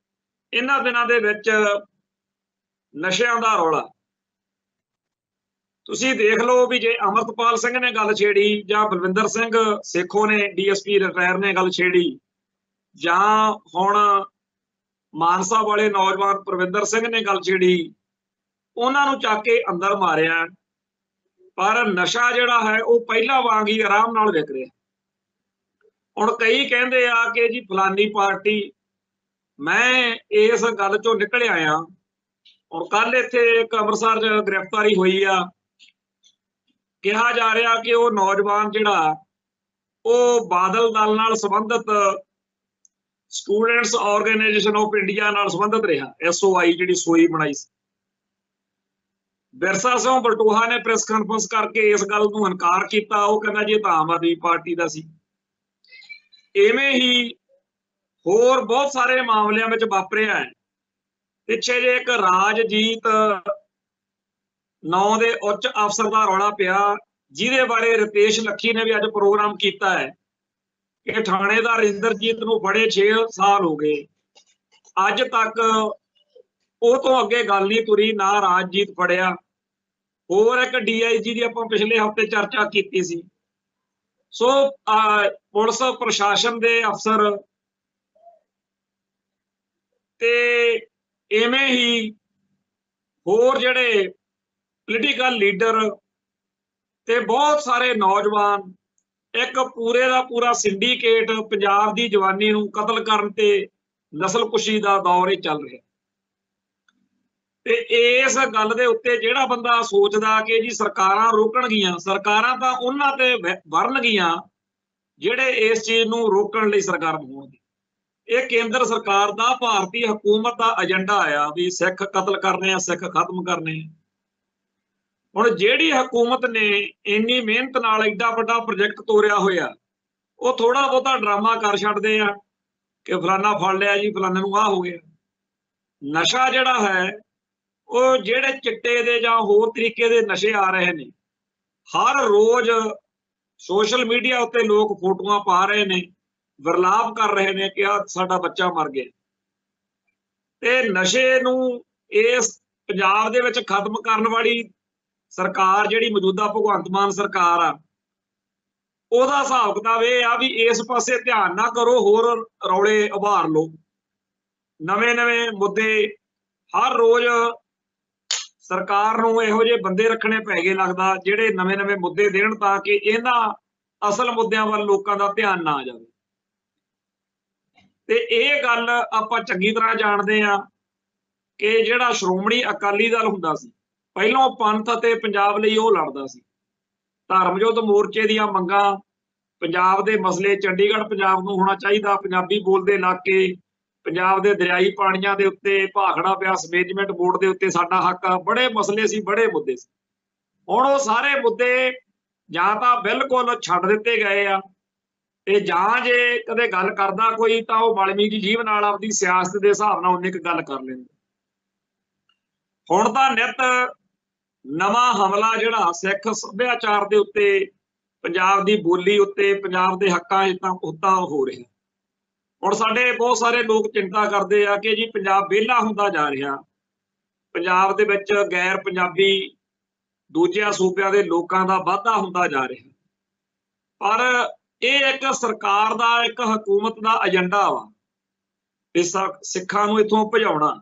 ਇਹਨਾਂ ਦਿਨਾਂ ਦੇ ਵਿੱਚ ਨਸ਼ਿਆਂ ਦਾ ਰੌਲਾ ਤੁਸੀਂ ਦੇਖ ਲਓ ਵੀ ਜੇ ਅਮਰਤਪਾਲ ਸਿੰਘ ਨੇ ਗੱਲ ਛੇੜੀ ਜਾਂ ਬਲਵਿੰਦਰ ਸਿੰਘ ਸੇਖੋਂ ਨੇ ਡੀਐਸਪੀ ਰਿਟਾਇਰ ਨੇ ਗੱਲ ਛੇੜੀ, ਜਾਂ ਹੁਣ ਮਾਨਸਾ ਵਾਲੇ ਨੌਜਵਾਨ ਪ੍ਰਵਿੰਦਰ ਸਿੰਘ ਨੇ ਗੱਲ ਛੇੜੀ, ਉਹਨਾਂ ਨੂੰ ਚੱਕ ਕੇ ਅੰਦਰ ਮਾਰਿਆ। ਪਰ ਨਸ਼ਾ ਜਿਹੜਾ ਹੈ ਉਹ ਪਹਿਲਾਂ ਵਾਂਗ ਹੀ ਆਰਾਮ ਨਾਲ ਵਿਕ ਰਿਹਾ। ਹੁਣ ਕਈ ਕਹਿੰਦੇ ਆ ਕਿ ਜੀ ਫਲਾਨੀ ਪਾਰਟੀ, ਮੈਂ ਇਸ ਗੱਲ ਚੋਂ ਨਿਕਲ ਆਇਆ। ਹੁਣ ਕੱਲ ਇੱਥੇ ਇੱਕ ਅੰਮ੍ਰਿਤਸਰ 'ਚ ਗ੍ਰਿਫਤਾਰੀ ਹੋਈ ਆ, ਕਿਹਾ ਜਾ ਰਿਹਾ ਕਿ ਉਹ ਨੌਜਵਾਨ ਜਿਹੜਾ ਉਹ ਬਾਦਲ ਦਲ ਨਾਲ ਸੰਬੰਧਿਤ ਸਟੂਡੈਂਟਸ ਆਰਗੇਨਾਈਜੇਸ਼ਨ ਆਫ ਇੰਡੀਆ ਨਾਲ ਸੰਬੰਧਿਤ ਰਿਹਾ, SOI ਜਿਹੜੀ ਸੋਈ ਬਣਾਈ ਸੀ। ਵਿਰਸਾ ਸਿੰਘ ਬਲਟੋਹਾ ਨੇ ਪ੍ਰੈਸ ਕਾਨਫਰੰਸ ਕਰਕੇ ਇਸ ਗੱਲ ਨੂੰ ਇਨਕਾਰ ਕੀਤਾ। ਉਹ ਕਹਿੰਦਾ ਜੀ ਇਹ ਤਾਂ ਆਮ ਆਦਮੀ ਪਾਰਟੀ ਦਾ ਸੀ। ਇਵੇਂ ਹੀ ਹੋਰ ਬਹੁਤ ਸਾਰੇ ਮਾਮਲਿਆਂ ਵਿੱਚ ਵਾਪਰਿਆ ਹੈ। ਪਿੱਛੇ ਜੇ ਇੱਕ ਰਾਜਜੀਤ ਨਾਂ ਦੇ ਉੱਚ ਅਫਸਰ ਦਾ ਰੌਲਾ ਪਿਆ, ਜਿਹਦੇ ਬਾਰੇ ਰਿਤੇਸ਼ ਲੱਖੀ ਨੇ ਵੀ ਅੱਜ ਪ੍ਰੋਗਰਾਮ ਕੀਤਾ ਹੈ ਕਿ ਥਾਣੇਦਾਰ ਇੰਦਰਜੀਤ ਨੂੰ ਫੜੇ 6 ਸਾਲ ਹੋ ਗਏ, ਅੱਜ ਤੱਕ ਉਹ ਤੋਂ ਅੱਗੇ ਗੱਲ ਨਹੀਂ ਤੁਰੀ, ਨਾ ਰਾਜਜੀਤ ਫੜਿਆ। ਹੋਰ ਇੱਕ DIG ਦੀ ਆਪਾਂ ਪਿਛਲੇ ਹਫ਼ਤੇ ਚਰਚਾ ਕੀਤੀ ਸੀ। ਸੋ ਪੁਲਿਸ ਪ੍ਰਸ਼ਾਸਨ ਦੇ ਅਫਸਰ ਤੇ ਇਵੇਂ ਹੀ ਹੋਰ ਜਿਹੜੇ ਪੋਲੀਟੀਕਲ ਲੀਡਰ ਤੇ ਬਹੁਤ ਸਾਰੇ ਨੌਜਵਾਨ, ਇੱਕ ਪੂਰੇ ਦਾ ਪੂਰਾ ਸਿੰਡੀਕੇਟ ਪੰਜਾਬ ਦੀ ਜਵਾਨੀ ਨੂੰ ਕਤਲ ਕਰਨ ਤੇ ਨਸਲਕੁਸ਼ੀ ਦਾ ਦੌਰ ਹੀ ਚੱਲ ਰਿਹਾ। ਤੇ ਇਸ ਗੱਲ ਦੇ ਉੱਤੇ ਜਿਹੜਾ ਬੰਦਾ ਸੋਚਦਾ ਕਿ ਜੀ ਸਰਕਾਰਾਂ ਰੋਕਣਗੀਆਂ, ਸਰਕਾਰਾਂ ਤਾਂ ਉਹਨਾਂ ਤੇ ਵਰਨਗੀਆਂ ਜਿਹੜੇ ਇਸ ਚੀਜ਼ ਨੂੰ ਰੋਕਣ ਲਈ ਸਰਗਰਮ ਹੋਣਗੇ। ਇਹ ਕੇਂਦਰ ਸਰਕਾਰ ਦਾ, ਭਾਰਤੀ ਹਕੂਮਤ ਦਾ ਏਜੰਡਾ ਆਇਆ ਵੀ ਸਿੱਖ ਕਤਲ ਕਰਨੇ ਆ, ਸਿੱਖ ਖਤਮ ਕਰਨੇ ਆ। ਹੁਣ ਜਿਹੜੀ ਹਕੂਮਤ ਨੇ ਇੰਨੀ ਮਿਹਨਤ ਨਾਲ ਐਡਾ ਵੱਡਾ ਪ੍ਰੋਜੈਕਟ ਤੋਰਿਆ ਹੋਇਆ, ਉਹ ਥੋੜਾ ਬਹੁਤਾ ਡਰਾਮਾ ਕਰ ਛੱਡਦੇ ਆ ਕਿ ਫਲਾਨਾ ਫੜ ਲਿਆ ਜੀ, ਫਲਾਨੇ ਨੂੰ ਆਹ ਹੋ ਗਿਆ। ਨਸ਼ਾ ਜਿਹੜਾ ਹੈ ਉਹ ਜਿਹੜੇ ਚਿੱਟੇ ਦੇ ਜਾਂ ਹੋਰ ਤਰੀਕੇ ਦੇ ਨਸ਼ੇ ਆ ਰਹੇ ਨੇ, ਹਰ ਰੋਜ਼ ਸੋਸ਼ਲ ਮੀਡੀਆ ਉੱਤੇ ਲੋਕ ਫੋਟੋਆਂ ਪਾ ਰਹੇ ਨੇ, ਵਿਰਲਾਪ ਕਰ ਰਹੇ ਨੇ ਕਿ ਆ ਸਾਡਾ ਬੱਚਾ ਮਰ ਗਿਆ। ਤੇ ਨਸ਼ੇ ਨੂੰ ਇਸ ਪੰਜਾਬ ਦੇ ਵਿੱਚ ਖਤਮ ਕਰਨ ਵਾਲੀ ਸਰਕਾਰ ਜਿਹੜੀ ਮੌਜੂਦਾ ਭਗਵੰਤ ਮਾਨ ਸਰਕਾਰ ਆ, ਉਹਦਾ ਹਿਸਾਬ ਕਿਤਾਬ ਇਹ ਆ ਵੀ ਇਸ ਪਾਸੇ ਧਿਆਨ ਨਾ ਕਰੋ, ਹੋਰ ਰੌਲੇ ਉਭਾਰ ਲਓ, ਨਵੇਂ ਮੁੱਦੇ। ਹਰ ਰੋਜ਼ ਸਰਕਾਰ ਨੂੰ ਇਹੋ ਜਿਹੇ ਬੰਦੇ ਰੱਖਣੇ ਪੈ ਗਏ ਲੱਗਦਾ ਜਿਹੜੇ ਨਵੇਂ ਮੁੱਦੇ ਦੇਣ ਤਾਂ ਕਿ ਇਹਨਾਂ ਅਸਲ ਮੁੱਦਿਆਂ ਵੱਲ ਲੋਕਾਂ ਦਾ ਧਿਆਨ ਨਾ ਆ ਜਾਵੇ। ਤੇ ਇਹ ਗੱਲ ਆਪਾਂ ਚੰਗੀ ਤਰ੍ਹਾਂ ਜਾਣਦੇ ਆ ਕਿ ਜਿਹੜਾ ਸ਼੍ਰੋਮਣੀ ਅਕਾਲੀ ਦਲ ਹੁੰਦਾ ਸੀ, ਪਹਿਲਾਂ ਪੰਥ ਅਤੇ ਪੰਜਾਬ ਲਈ ਉਹ ਲੜਦਾ ਸੀ। ਧਰਮ ਯੁੱਧ ਮੋਰਚੇ ਦੀਆਂ ਮੰਗਾਂ, ਪੰਜਾਬ ਦੇ ਮਸਲੇ, ਚੰਡੀਗੜ੍ਹ ਪੰਜਾਬ ਨੂੰ ਹੋਣਾ ਚਾਹੀਦਾ, ਪੰਜਾਬੀ ਬੋਲਦੇ ਇਲਾਕੇ, ਪੰਜਾਬ ਦੇ ਦਰਿਆਈ ਪਾਣੀਆਂ ਦੇ ਉੱਤੇ, ਭਾਖੜਾ ਬਿਆਸ ਮੈਨੇਜਮੈਂਟ ਬੋਰਡ ਦੇ ਉੱਤੇ ਸਾਡਾ ਹੱਕ ਆ, ਬੜੇ ਮਸਲੇ ਸੀ, ਬੜੇ ਮੁੱਦੇ ਸੀ। ਹੁਣ ਉਹ ਸਾਰੇ ਮੁੱਦੇ ਜਾਂ ਤਾਂ ਬਿਲਕੁਲ ਛੱਡ ਦਿੱਤੇ ਗਏ ਆ, ਤੇ ਜਾਂ ਜੇ ਕਦੇ ਗੱਲ ਕਰਦਾ ਕੋਈ ਤਾਂ ਉਹ ਵਾਲਮੀਕੀ ਜੀਵ ਨਾਲ ਆਪਦੀ ਸਿਆਸਤ ਦੇ ਹਿਸਾਬ ਨਾਲ ਉਹਨੇ ਇੱਕ ਗੱਲ ਕਰ ਲੈਂਦਾ। ਹੁਣ ਤਾਂ ਨਿੱਤ ਨਵਾਂ ਹਮਲਾ ਜਿਹੜਾ ਸਿੱਖ ਸੱਭਿਆਚਾਰ ਦੇ ਉੱਤੇ, ਪੰਜਾਬ ਦੀ ਬੋਲੀ ਉੱਤੇ, ਪੰਜਾਬ ਦੇ ਹੱਕਾਂ ਹਿੱਤਾਂ ਹੋ ਰਿਹਾ। ਹੁਣ ਸਾਡੇ बहुत सारे लोग चिंता करते हैं कि जी पंजाब विहला हुंदा जा रहा, पंजाब दे विच गैर पंजाबी दूजिया सूबिਆਂ ਦੇ ਲੋਕਾਂ ਦਾ ਵਾਧਾ ਹੁੰਦਾ जा रहा। पर ਇਹ ਇੱਕ ਸਰਕਾਰ ਦਾ, ਇੱਕ ਹਕੂਮਤ ਦਾ ਏਜੰਡਾ ਵਾ ਇਸ ਸਿੱਖਾਂ ਨੂੰ ਇਥੋਂ ਭਜਾਉਣਾ,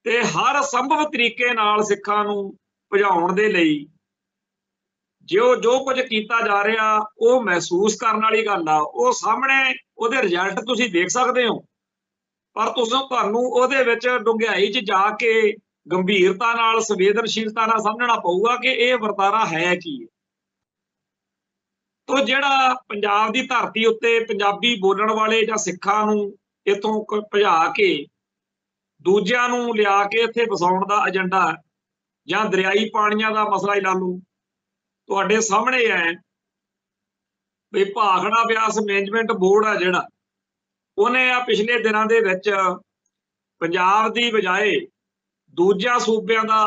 ਤੇ ਹਰ ਸੰਭਵ ਤਰੀਕੇ ਨਾਲ ਸਿੱਖਾਂ ਨੂੰ ਭਜਾਉਣ ਦੇ ਲਈ जो कुछ किया जा रहा वो महसूस करने वाली गल आ। वो सामने ਉਹਦੇ रिजल्ट तुसीं देख सकते हो, पर तुहानूं ਉਹਦੇ ਵਿੱਚ डुंगियाई च जाके गंभीरता नाल संवेदनशीलता नाल समझना पऊगा कि ये वरतारा है की है। तो जिहड़ा पंजाब की धरती उत्ते पंजाबी बोलण वाले जां सिक्खां नूं इथों भजा के दूजिਆਂ नूं लिया के इत्थे वसाउण दा एजेंडा जां दरियाई पाणीਆਂ ਦਾ मसला ही ला लूं, ਤੁਹਾਡੇ ਸਾਹਮਣੇ ਹੈ ਵੀ ਭਾਖੜਾ ਬਿਆਸ ਮੈਨੇਜਮੈਂਟ ਬੋਰਡ ਆ ਜਿਹੜਾ, ਉਹਨੇ ਆ ਪਿਛਲੇ ਦਿਨਾਂ ਦੇ ਵਿੱਚ ਪੰਜਾਬ ਦੀ ਬਜਾਏ ਦੂਜਿਆਂ ਸੂਬਿਆਂ ਦਾ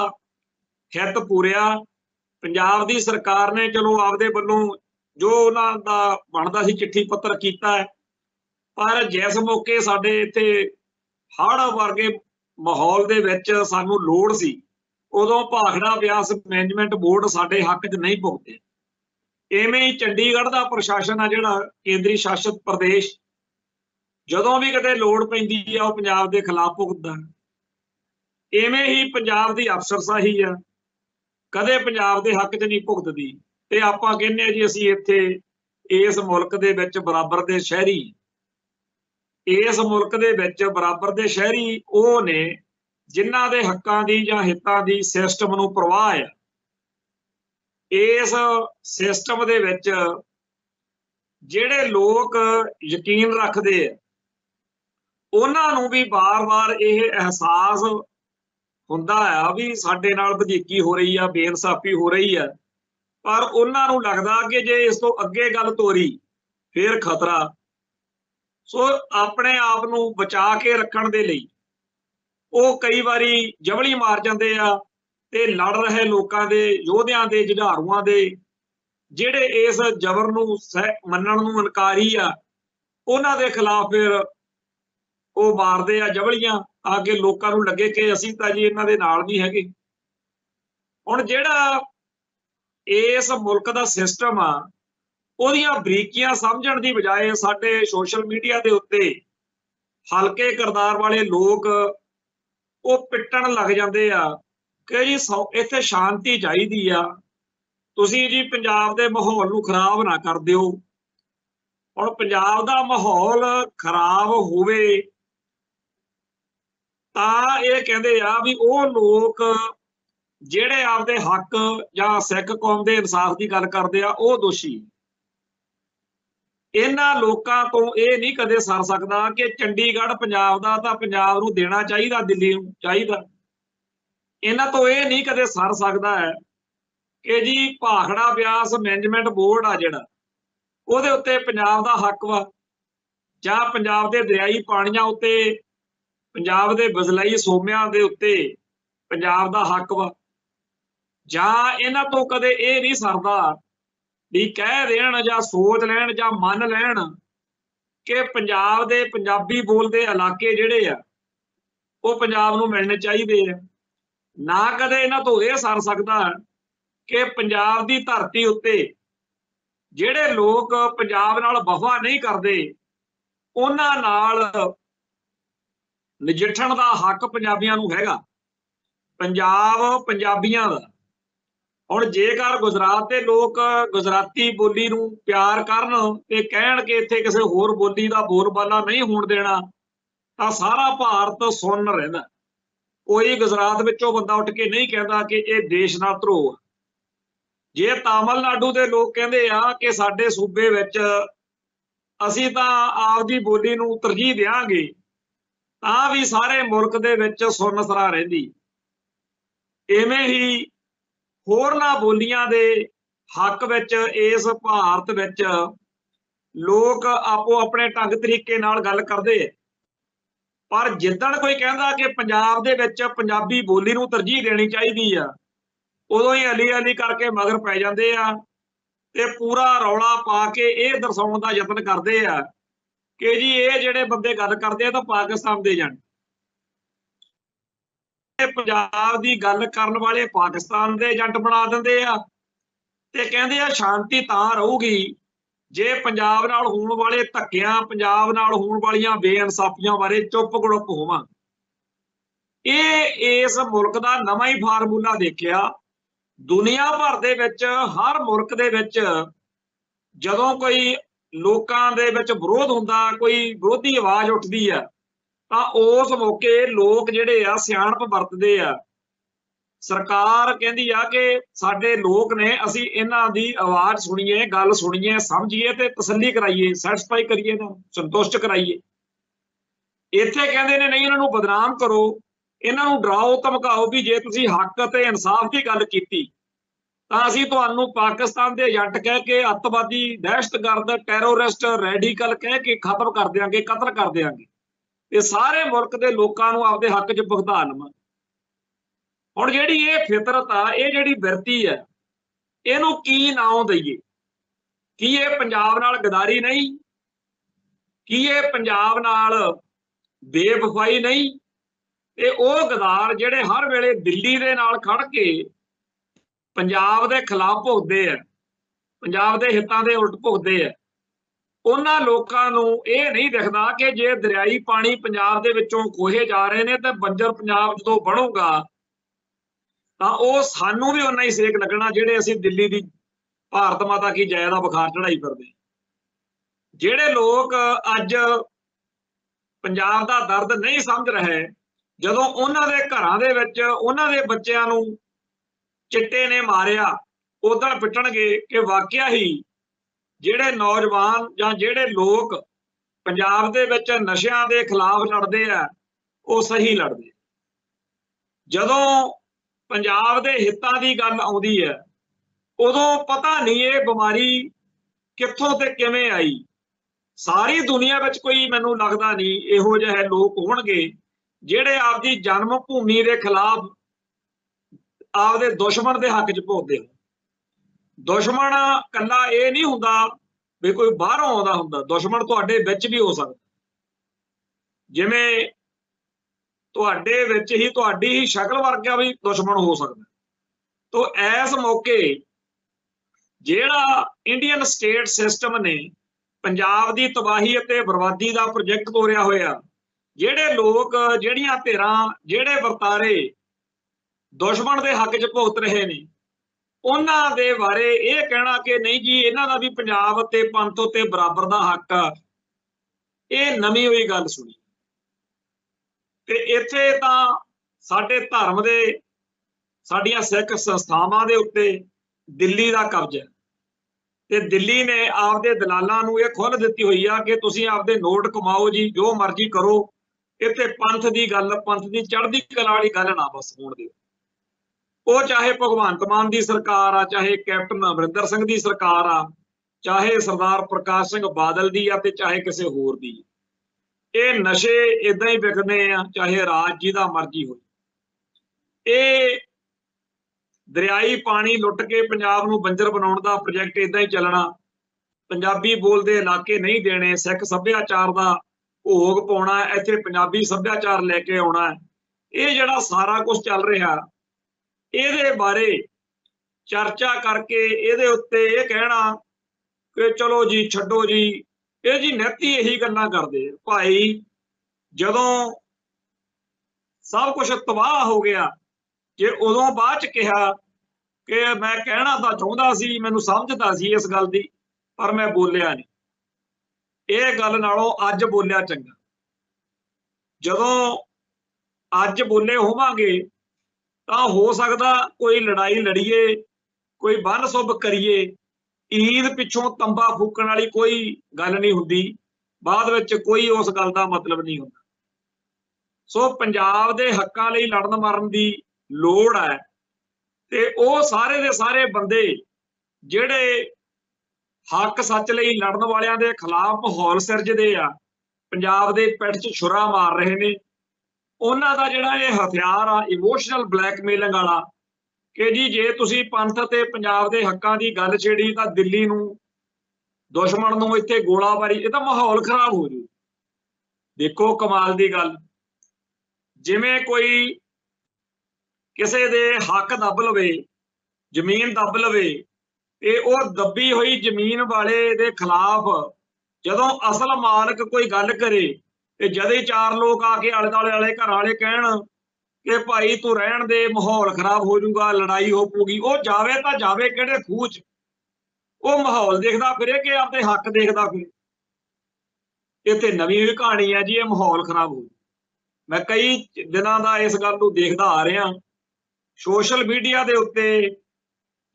ਹਿੱਤ ਪੂਰਿਆ। ਪੰਜਾਬ ਦੀ ਸਰਕਾਰ ਨੇ ਚਲੋ ਆਪਦੇ ਵੱਲੋਂ ਜੋ ਉਹਨਾਂ ਦਾ ਬਣਦਾ ਸੀ ਚਿੱਠੀ ਪੱਤਰ ਕੀਤਾ ਹੈ, ਪਰ ਜਿਸ ਮੌਕੇ ਸਾਡੇ ਇੱਥੇ ਹੜ੍ਹ ਵਰਗੇ ਮਾਹੌਲ ਦੇ ਵਿੱਚ ਸਾਨੂੰ ਲੋੜ ਸੀ, ਉਦੋਂ ਭਾਖੜਾ ਬਿਆਸ ਮੈਨੇਜਮੈਂਟ ਬੋਰਡ ਸਾਡੇ ਹੱਕ 'ਚ ਨਹੀਂ ਭੁਗਤੇ। ਇਵੇਂ ਹੀ ਚੰਡੀਗੜ੍ਹ ਦਾ ਪ੍ਰਸ਼ਾਸਨ ਆ ਜਿਹੜਾ ਕੇਂਦਰੀ ਸ਼ਾਸਿਤ ਪ੍ਰਦੇਸ਼, ਜਦੋਂ ਵੀ ਕਿਤੇ ਲੋੜ ਪੈਂਦੀ ਆ ਉਹ ਪੰਜਾਬ ਦੇ ਖਿਲਾਫ ਭੁਗਤਦਾ। ਇਵੇਂ ਹੀ ਪੰਜਾਬ ਦੀ ਅਫਸਰਸ਼ਾਹੀ ਆ, ਕਦੇ ਪੰਜਾਬ ਦੇ ਹੱਕ 'ਚ ਨਹੀਂ ਭੁਗਤਦੀ। ਤੇ ਆਪਾਂ ਕਹਿੰਦੇ ਆ ਜੀ ਅਸੀਂ ਇੱਥੇ ਇਸ ਮੁਲਕ ਦੇ ਵਿੱਚ ਬਰਾਬਰ ਦੇ ਸ਼ਹਿਰੀ, ਇਸ ਮੁਲਕ ਦੇ ਵਿੱਚ ਬਰਾਬਰ ਦੇ ਸ਼ਹਿਰੀ ਉਹ ਨੇ ਜਿਨ੍ਹਾਂ ਦੇ ਹੱਕਾਂ ਦੀ ਜਾਂ ਹਿੱਤਾਂ ਦੀ ਸਿਸਟਮ ਨੂੰ ਪ੍ਰਵਾਹ ਹੈ। ਇਸ ਸਿਸਟਮ ਦੇ ਵਿੱਚ ਜਿਹੜੇ ਲੋਕ ਯਕੀਨ ਰੱਖਦੇ ਆ ਉਹਨਾਂ ਨੂੰ ਵੀ ਵਾਰ-ਵਾਰ ਇਹ ਅਹਿਸਾਸ ਹੁੰਦਾ ਆ ਵੀ ਸਾਡੇ ਨਾਲ ਵਧੀਕੀ ਹੋ ਰਹੀ ਆ, ਬੇਇਨਸਾਫੀ ਹੋ ਰਹੀ ਆ, ਪਰ ਉਹਨਾਂ ਨੂੰ ਲੱਗਦਾ ਕਿ ਜੇ ਇਸ ਤੋਂ ਅੱਗੇ ਗੱਲ ਤੋਰੀ ਫਿਰ ਖਤਰਾ। ਸੋ ਆਪਣੇ ਆਪ ਨੂੰ ਬਚਾ ਕੇ ਰੱਖਣ ਦੇ ਲਈ ਉਹ ਕਈ ਵਾਰੀ ਜਵਲੀ ਮਾਰ ਜਾਂਦੇ ਆ ਤੇ ਲੜ ਰਹੇ ਲੋਕਾਂ ਦੇ, ਯੋਧਿਆਂ ਦੇ, ਜੁਝਾਰੂਆਂ ਦੇ, ਜਿਹੜੇ ਇਸ ਜ਼ਬਰ ਨੂੰ ਮੰਨਣ ਨੂੰ ਇਨਕਾਰੀ ਆ, ਉਹਨਾਂ ਦੇ ਖਿਲਾਫ ਫਿਰ ਉਹ ਮਾਰਦੇ ਆ ਜਵਲੀਆਂ ਆ ਕੇ। ਲੋਕਾਂ ਨੂੰ ਲੱਗੇ ਕਿ ਅਸੀਂ ਤਾਂ ਜੀ ਇਹਨਾਂ ਦੇ ਨਾਲ ਨਹੀਂ ਹੈਗੇ। ਹੁਣ ਜਿਹੜਾ ਇਸ ਮੁਲਕ ਦਾ ਸਿਸਟਮ ਆ ਉਹਦੀਆਂ ਬਰੀਕੀਆਂ ਸਮਝਣ ਦੀ ਬਜਾਏ ਸਾਡੇ ਸੋਸ਼ਲ ਮੀਡੀਆ ਦੇ ਉੱਤੇ ਹਲਕੇ ਕਿਰਦਾਰ ਵਾਲੇ ਲੋਕ ਉਹ ਪਿੱਟਣ ਲੱਗ ਜਾਂਦੇ ਆ ਕਿ ਜੀ ਇੱਥੇ ਸ਼ਾਂਤੀ ਚਾਹੀਦੀ ਆ, ਤੁਸੀਂ ਜੀ ਪੰਜਾਬ ਦੇ ਮਾਹੌਲ ਨੂੰ ਖਰਾਬ ਨਾ ਕਰ ਦਿਓ। ਹੁਣ ਪੰਜਾਬ ਦਾ ਮਾਹੌਲ ਖਰਾਬ ਹੋਵੇ ਤਾਂ ਇਹ ਕਹਿੰਦੇ ਆ ਵੀ ਉਹ ਲੋਕ ਜਿਹੜੇ ਆਪਦੇ ਹੱਕ ਜਾਂ ਸਿੱਖ ਕੌਮ ਦੇ ਇਨਸਾਫ ਦੀ ਗੱਲ ਕਰਦੇ ਆ ਉਹ ਦੋਸ਼ੀ। ਇਹਨਾਂ ਲੋਕਾਂ ਤੋਂ ਇਹ ਨਹੀਂ ਕਦੇ ਸਰ ਸਕਦਾ ਕਿ ਚੰਡੀਗੜ੍ਹ ਪੰਜਾਬ ਦਾ ਤਾਂ ਪੰਜਾਬ ਨੂੰ ਦੇਣਾ ਚਾਹੀਦਾ, ਦਿੱਲੀ ਨੂੰ ਚਾਹੀਦਾ। ਇਹਨਾਂ ਤੋਂ ਇਹ ਨਹੀਂ ਕਦੇ ਸਰ ਸਕਦਾ ਹੈ ਕਿ ਜੀ ਭਾਖੜਾ ਬਿਆਸ ਮੈਨੇਜਮੈਂਟ ਬੋਰਡ ਆ ਜਿਹੜਾ, ਉਹਦੇ ਉੱਤੇ ਪੰਜਾਬ ਦਾ ਹੱਕ ਵਾ, ਜਾਂ ਪੰਜਾਬ ਦੇ ਦਰਿਆਈ ਪਾਣੀਆਂ ਉੱਤੇ, ਪੰਜਾਬ ਦੇ ਬਜ਼ਲਾਈ ਸੋਮਿਆਂ ਦੇ ਉੱਤੇ ਪੰਜਾਬ ਦਾ ਹੱਕ ਵਾ। ਜਾਂ ਇਹਨਾਂ ਤੋਂ ਕਦੇ ਇਹ ਨਹੀਂ ਸਰਦਾ ਵੀ ਕਹਿ ਦੇਣ ਜਾਂ ਸੋਚ ਲੈਣ ਜਾਂ ਮੰਨ ਲੈਣ ਕਿ ਪੰਜਾਬ ਦੇ ਪੰਜਾਬੀ ਬੋਲਦੇ ਇਲਾਕੇ ਜਿਹੜੇ ਆ ਉਹ ਪੰਜਾਬ ਨੂੰ ਮਿਲਣੇ ਚਾਹੀਦੇ ਆ। ਨਾ ਕਦੇ ਇਹਨਾਂ ਤੋਂ ਇਹ ਸਰ ਸਕਦਾ ਕਿ ਪੰਜਾਬ ਦੀ ਧਰਤੀ ਉੱਤੇ ਜਿਹੜੇ ਲੋਕ ਪੰਜਾਬ ਨਾਲ ਵਫਾ ਨਹੀਂ ਕਰਦੇ ਉਹਨਾਂ ਨਾਲ ਨਜਿੱਠਣ ਦਾ ਹੱਕ ਪੰਜਾਬੀਆਂ ਨੂੰ ਹੈਗਾ। ਪੰਜਾਬ ਪੰਜਾਬੀਆਂ ਦਾ। ਹੁਣ ਜੇਕਰ ਗੁਜਰਾਤ ਦੇ ਲੋਕ ਗੁਜਰਾਤੀ ਬੋਲੀ ਨੂੰ ਪਿਆਰ ਕਰਨ ਤੇ ਕਹਿਣ ਕਿ ਇੱਥੇ ਕਿਸੇ ਹੋਰ ਬੋਲੀ ਦਾ ਬੋਲਬਾਲਾ ਨਹੀਂ ਹੋਣ ਦੇਣਾ ਤਾਂ ਸਾਰਾ ਭਾਰਤ ਸੁੰਨ ਰਹਿੰਦਾ। ਕੋਈ ਗੁਜਰਾਤ ਵਿੱਚੋਂ ਬੰਦਾ ਉੱਠ ਕੇ ਨਹੀਂ ਕਹਿੰਦਾ ਕਿ ਇਹ ਦੇਸ਼ ਨਾਲ ਧਰੋਹ ਆ। ਜੇ ਤਾਮਿਲਨਾਡੂ ਦੇ ਲੋਕ ਕਹਿੰਦੇ ਆ ਕਿ ਸਾਡੇ ਸੂਬੇ ਵਿੱਚ ਅਸੀਂ ਤਾਂ ਆਪਦੀ ਬੋਲੀ ਨੂੰ ਤਰਜੀਹ ਦਿਆਂਗੇ ਤਾਂ ਵੀ ਸਾਰੇ ਮੁਲਕ ਦੇ ਵਿੱਚ ਸੁੰਨ ਸਰਾ ਰਹਿੰਦੀ। ਇਵੇਂ ਹੀ ਹੋਰਨਾਂ ਬੋਲੀਆਂ ਦੇ ਹੱਕ ਵਿੱਚ ਇਸ ਭਾਰਤ ਵਿੱਚ ਲੋਕ ਆਪੋ ਆਪਣੇ ਢੰਗ ਤਰੀਕੇ ਨਾਲ ਗੱਲ ਕਰਦੇ ਆ, ਪਰ ਜਿੱਦਣ ਕੋਈ ਕਹਿੰਦਾ ਕਿ ਪੰਜਾਬ ਦੇ ਵਿੱਚ ਪੰਜਾਬੀ ਬੋਲੀ ਨੂੰ ਤਰਜੀਹ ਦੇਣੀ ਚਾਹੀਦੀ ਆ ਉਦੋਂ ਹੀ ਅਲੀ ਅਲੀ ਕਰਕੇ ਮਗਰ ਪੈ ਜਾਂਦੇ ਆ ਤੇ ਪੂਰਾ ਰੌਲਾ ਪਾ ਕੇ ਇਹ ਦਰਸਾਉਣ ਦਾ ਯਤਨ ਕਰਦੇ ਆ कि जी ये जिहड़े बंदे गल करदे तां पाकिस्तान दे एजेंट, पंजाब दी गल करन वाले पाकिस्तान दे एजेंट बना दिंदे आ ते कहंदे आ शांति तां रहूगी जे पंजाब नाल होण वाले धक्कियां, पंजाब नाल होण वालीआं बेइंसाफियां बारे चुप गुड़प होवांगे। ये इस मुल्क दा नवां ही फार्मूला देखिआ। दुनिया भर दे विच हर मुल्क दे विच जदों कोई लोकां दे विच विरोध हुंदा, कोई विरोधी आवाज उठदी आ तां उस मौके लोक जिहड़े आ सियाणप वरतदे आ। सरकार कहंदी आ कि साडे लोक ने, असीं इन्हां दी आवाज सुणीए, गल सुणीए, समझीए ते तसल्ली कराईए, सैटिस्फाई करिए, ना संतुष्ट कराईए। इत्थे कहंदे ने नहीं, इन्हां नूं बदनाम करो, इन्हां नूं डराओ धमकाओ भी जे तुसीं हक ते इंसाफ दी गल कीती तां असीं तुहानूं पाकिस्तान दे एजेंट कह के, अतवादी, दहशतगर्द, टैरोरिस्ट, रैਡੀकल कह के खत्म कर देंगे, कतल कर देंगे ते सारे मुल्क दे लोकां नूं आपदे हक च भुगता लवां। हुण जिहड़ी ये फितरत आ, ये जिहड़ी बिरती है, इहनूं की नाम दईए? की ये पंजाब नाल गदारी नहीं? की ये पंजाब नाल बेवफाई नहीं? ते ओह गदार जिहड़े हर वेले दिल्ली दे नाल खड़ के पंजाब दे खिलाफ भुगतदे आ, पंजाब दे हितां दे उलट भुगतदे आ, उन्हां लोकां नूं इह नहीं दिखदा कि जे दरियाई पानी पंजाब दे विचों खोहे जा रहे ने ते बंजर पंजाब जदों बनूगा तां ओह सानूं भी उन्ना ही सेक लगना जिहड़े असीं दिल्ली दी भारत माता की जय दा बुखार चढ़ाई फिरदे। जिहड़े लोक अज पंजाब दा दर्द नहीं समझ रहे, जदों उन्हां दे घरां दे विच उन्हां दे बच्चिआं नूं चिट्टे ने मारिया, उदण पिटणगे कि वाकिया ही जिहड़े नौजवान जां जिहड़े लोक पंजाब दे विच नशिआं दे खिलाफ लड़दे आ, ਉਹ सही लड़दे। जदों पंजाब दे हितां दी गल आउंदी है, उदों पता नहीं ये बीमारी कित्थों ते किवें आई। सारी दुनिया विच कोई मैनूं लगदा नहीं इहो जिहे लोक होणगे जिहड़े आपदी जन्म भूमि दे खिलाफ आपदे दुश्मन दे हक च भुगतदे हो। दुश्मन कल्ला ਇਹ नहीं हुंदा भी कोई बाहरों आउंदा हुंदा, दुश्मन तुहाडे विच भी हो सकदा। जिवें तुहाडे विच ही तुहाडी ही शक्ल वर्गा भी दुश्मन हो सकदा। तो इस मौके जिहड़ा इंडियन स्टेट सिस्टम ने पंजाब दी तबाही अते बर्बादी दा प्रोजेक्ट तोरिया होया, जिहड़े लोक, जिहड़ियां धिरां, जिहड़े वरतारे दुश्मन दे हक च भुगत रहे ने, उन्हां दे बारे ये कहना कि नहीं जी इन्हां दा भी पंजाब ते पंथ उत्ते बराबर दा हक आ, ये नवीं होई गल सुनी। ते इत्थे तां साडे धर्म दे, साडीआं सिख संस्थावां दे उत्ते दिल्ली दा कब्जा है ते दिल्ली ने आपदे दलालां नूं ये खुल्ल दित्ती होई आ कि तुसीं आपदे नोट कमाओ जी, जो मर्जी करो, इत्थे पंथ दी गल, पंथ दी चढ़दी कला वाली गल ना बस होण दिओ। ਉਹ चाहे भगवंत मान की सरकार आ, चाहे कैप्टन अमरिंदर सिंह की सरकार आ, चाहे सरदार प्रकाश सिंह बादल की आ, चाहे किसी होर दी। ये नशे इदां ही विकने आ, चाहे राज जी का मर्जी हो। ये दरियाई पानी लुट के पंजाब नूं बंजर बनाउण दा प्रोजेक्ट इदां ही चलना, पंजाबी बोलदे इलाके नहीं देने, सिख सभ्याचार का भोग पाउणा, इत्थे पंजाबी सभ्याचार लैके आउणा, ये जिहड़ा सारा कुछ चल रहा ਇਹਦੇ बारे चर्चा करके ਇਹਦੇ उत्ते ये कहना कि चलो जी छड्डो जी, ये जी नित्य यही गल्लां करदे भाई। जदों सब कुछ तबाह हो गया जे उदों बाद च कहा कि मैं कहना तां चाहुंदा सी, मैनूं समझदा सी इस गल दी, पर मैं बोलिया नहीं। ये गल नालों अज बोलिया चंगा। जदों अज बोले होवांगे तां हो सकदा कोई लड़ाई लड़ीए, कोई बन सुभ करिए, ईद पिछों तंबा फूकण वाली कोई गल नहीं हुंदी, बाद विच कोई उस गल दा मतलब नहीं हुंदा। सो पंजाब दे हक्कां लई लड़न मरन दी लोड़ है ते ओह सारे दे सारे बंदे जिहड़े हक सच लई लड़न वालियां दे खिलाफ माहौल सिरजदे आ, पंजाब दे पिठ च छुरा मार रहे ने, उन्हां दा जिहड़ा ये हथियार आ इमोशनल ब्लैकमेलिंग वाला कि जी जे तुसीं पंथ ते पंजाब दे हक्कां दी गल छेड़ी तां दिल्ली नूं दुश्मन नूं इत्थे गोलाबारी, ये तां माहौल खराब हो जू। देखो कमाल की गल, जिवें कोई किसी दे हक दब लवे, जमीन दब लवे, ते वो दबी हुई जमीन वाले दे खिलाफ जदों असल मालक कोई गल करे ते जद ही चार लोग आके आले दुआले वाले घर वाले कहण कि भाई तू रहन दे, माहौल खराब हो जाऊगा, लड़ाई हो पऊगी, वो जावे तां जावे किहड़े खूह च? वो माहौल देखदा फिरे कि आपदे हक देखदा फिरे? इत्थे नवीं भी कहानी है जी, ये माहौल खराब हो। मैं कई दिनां दा इस गल नूं देखदा आ रिहा, सोशल मीडिया दे उत्ते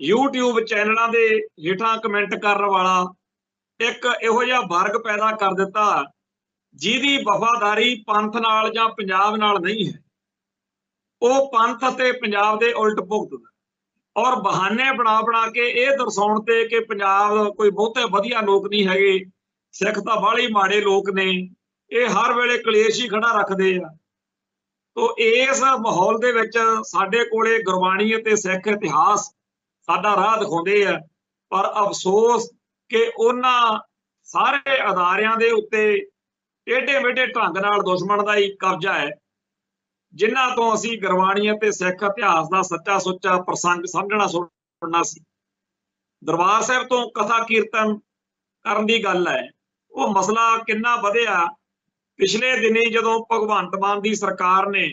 यूट्यूब चैनलों के हेठां कमेंट करने वाला एक इहो जिहा वर्ग पैदा कर दिता जिहदी वफादारी पंथ नाल जां पंजाब नाल नहीं है, वो पंथ ते पंजाब दे उल्ट भुगतदा और बहाने बना बना के ये दर्शाउण ते कि पंजाब कोई बहुते वधिया लोग नहीं हैगे, सिख तां बाहले ही माड़े लोग ने, ये हर वेले कलेश ही खड़ा रखदे आ। तो इस माहौल दे विच साडे कोले गुरबाणी ते सिख इतिहास साडा राह दिखाउंदे आ, पर अफसोस कि उन्हां सारे अदारियां दे उत्ते टेढ़े मेढ़े ढंग नाल दुश्मन दा ही कब्जा है, जिन्हां तो असीं गुरबाणी ते सिख इतिहास दा सच्चा सुच्चा प्रसंग समझना सुनना सी। दरबार साहिब तो कथा कीर्तन करन दी गल है, वो मसला किन्ना वधिया। पिछले दिनी जदों भगवंत मान दी सरकार ने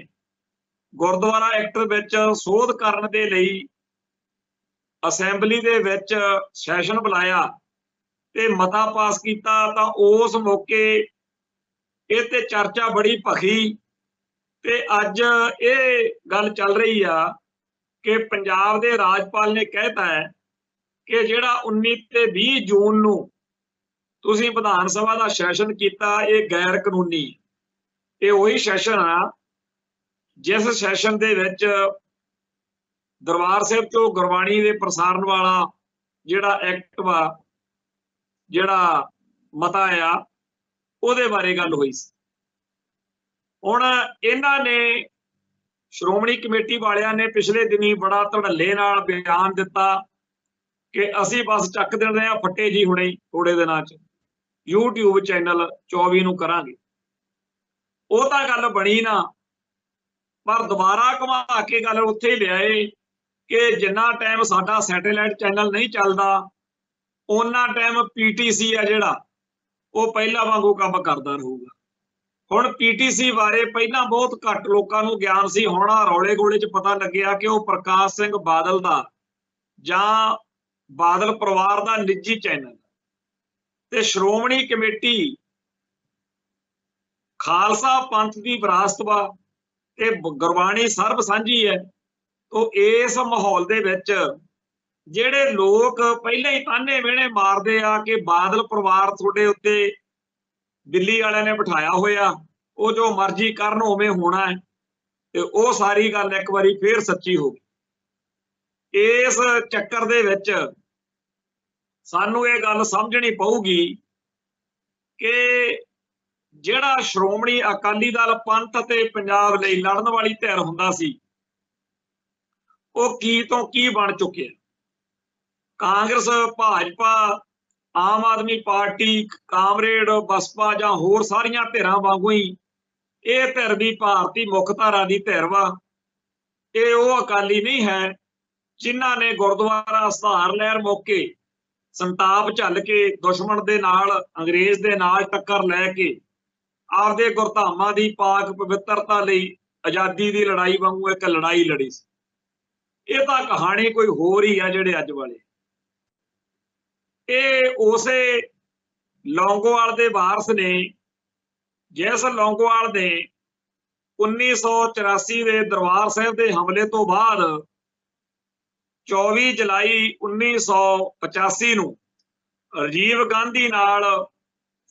गुरुद्वारा एक्ट विच सोध करन दे लई असैंबली दे विच सैशन बुलाया ते मता पास कीता, तां उस मौके इह ते चर्चा बड़ी भखी ते अज ये गल चल रही आ कि पंजाब दे राजपाल ने कहता है कि जिहड़ा 19 ते 20 जून नूं तुसीं विधान सभा दा सैशन कीता, ये गैर कानूनी। ये वही सैशन आ जिस सैशन दे विच दरबार साहिब चों गुरबाणी दे प्रसारण वाला जिहड़ा एक्ट वा, जिहड़ा मता आ, ਉਹਦੇ बारे गल हुई सी। हुण इन्हां ने श्रोमणी कमेटी वालियां ने पिछले दिनी बड़ा धड़ल्ले नाल बयान दिता कि असीं बस चक देणे आ फट्टे जी हुणे थोड़े दिनां च यूट्यूब चैनल 24 नूं करांगे। ਉਹ ਤਾਂ गल बनी ना, पर दोबारा घुमा के गल उत्थे ही लिआए कि जिन्ना टाइम साडा सैटेलाइट चैनल नहीं चलदा उन्ना टाइम PTC आ जिहड़ा वो पहला वांगू काम करदा रहूगा। हुण PTC बारे पहला बहुत घट लोकां नूं ज्ञान सी, हुण रौले गोले च पता लग्गिया कि वो प्रकाश सिंह बादल दा जां बादल परिवार दा निजी चैनल ते श्रोमणी कमेटी खालसा पंथ की विरासत वा ते गुरबाणी सर्ब सांझी है। तो इस माहौल दे विच जिहड़े लोग पहले ही ताने मेहणे मारदे आ कि बादल परिवार तुहाडे उत्ते दिल्ली वालियां ने बिठाया होया, वो जो मर्जी करन उवें होना है, ते वो सारी गल एक बारी फिर सच्ची हो गई। इस चक्कर दे विच सानू ये गल समझनी पऊगी कि जिहड़ा श्रोमणी अकाली दल पंथ ते पंजाब लई लड़न वाली धिर हुंदा सी, वो की तो की बन चुकिया। कांग्रेस, भाजपा, आम आदमी पार्टी, कामरेड, बसपा जां होर सारियां धिरां वांगू ही ये धिर भी भारती मुख धारा की धिर वा। ये वो अकाली नहीं है जिन्हां ने गुरुद्वारा सुधार लहर मौके संताप झल के दुश्मन दे नाल अंग्रेज दे नाल टक्कर लैके आपदे गुरधामां दी पाक पवित्रता लई आजादी दी लड़ाई वांगू एक लड़ाई लड़ी सी। ये तां कहानी कोई होर ही है। जिहड़े अज वाले ये उसे लौंगोवाल दे वारस ने जिस लौंगोवाल ने 1984 दे दरबार साहिब दे हमले तो बाद 24 जुलाई 1985 नूं राजीव गांधी नाल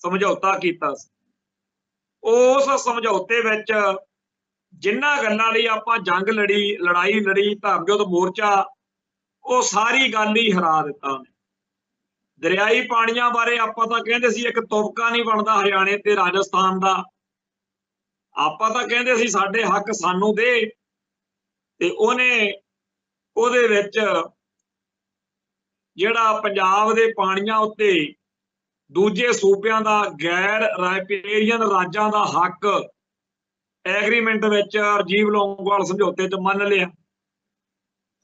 समझौता कीता सी। उस समझौते विच जिन्हां गल्लां लई आपां जंग लड़ी, लड़ाई लड़ी, धर्मयुद्ध मोर्चा, वो सारी गल ही हरा दिता उन्हें। दरियाई पानियां बारे आपां तां कहंदे सी एक तुपका नहीं बनदा हरियाणे ते राजस्थान दा, आपां तां कहंदे सी साडे हक सानू दे, ते ओहने ਉਹਦੇ ਵਿੱਚ ਜਿਹੜਾ ਪੰਜਾਬ ਦੇ ਪਾਣੀਆਂ ਉੱਤੇ ਦੂਜੇ ਸੂਬਿਆਂ ਦਾ ਗੈਰ ਰਾਇਪੇਰੀਅਨ ਰਾਜਾਂ ਦਾ ਹੱਕ ਐਗਰੀਮੈਂਟ ਵਿੱਚ ਰਾਜੀਵ ਲੌਂਗੋਵਾਲ ਸਮਝੌਤੇ 'ਚ ਮੰਨ ਲਿਆ।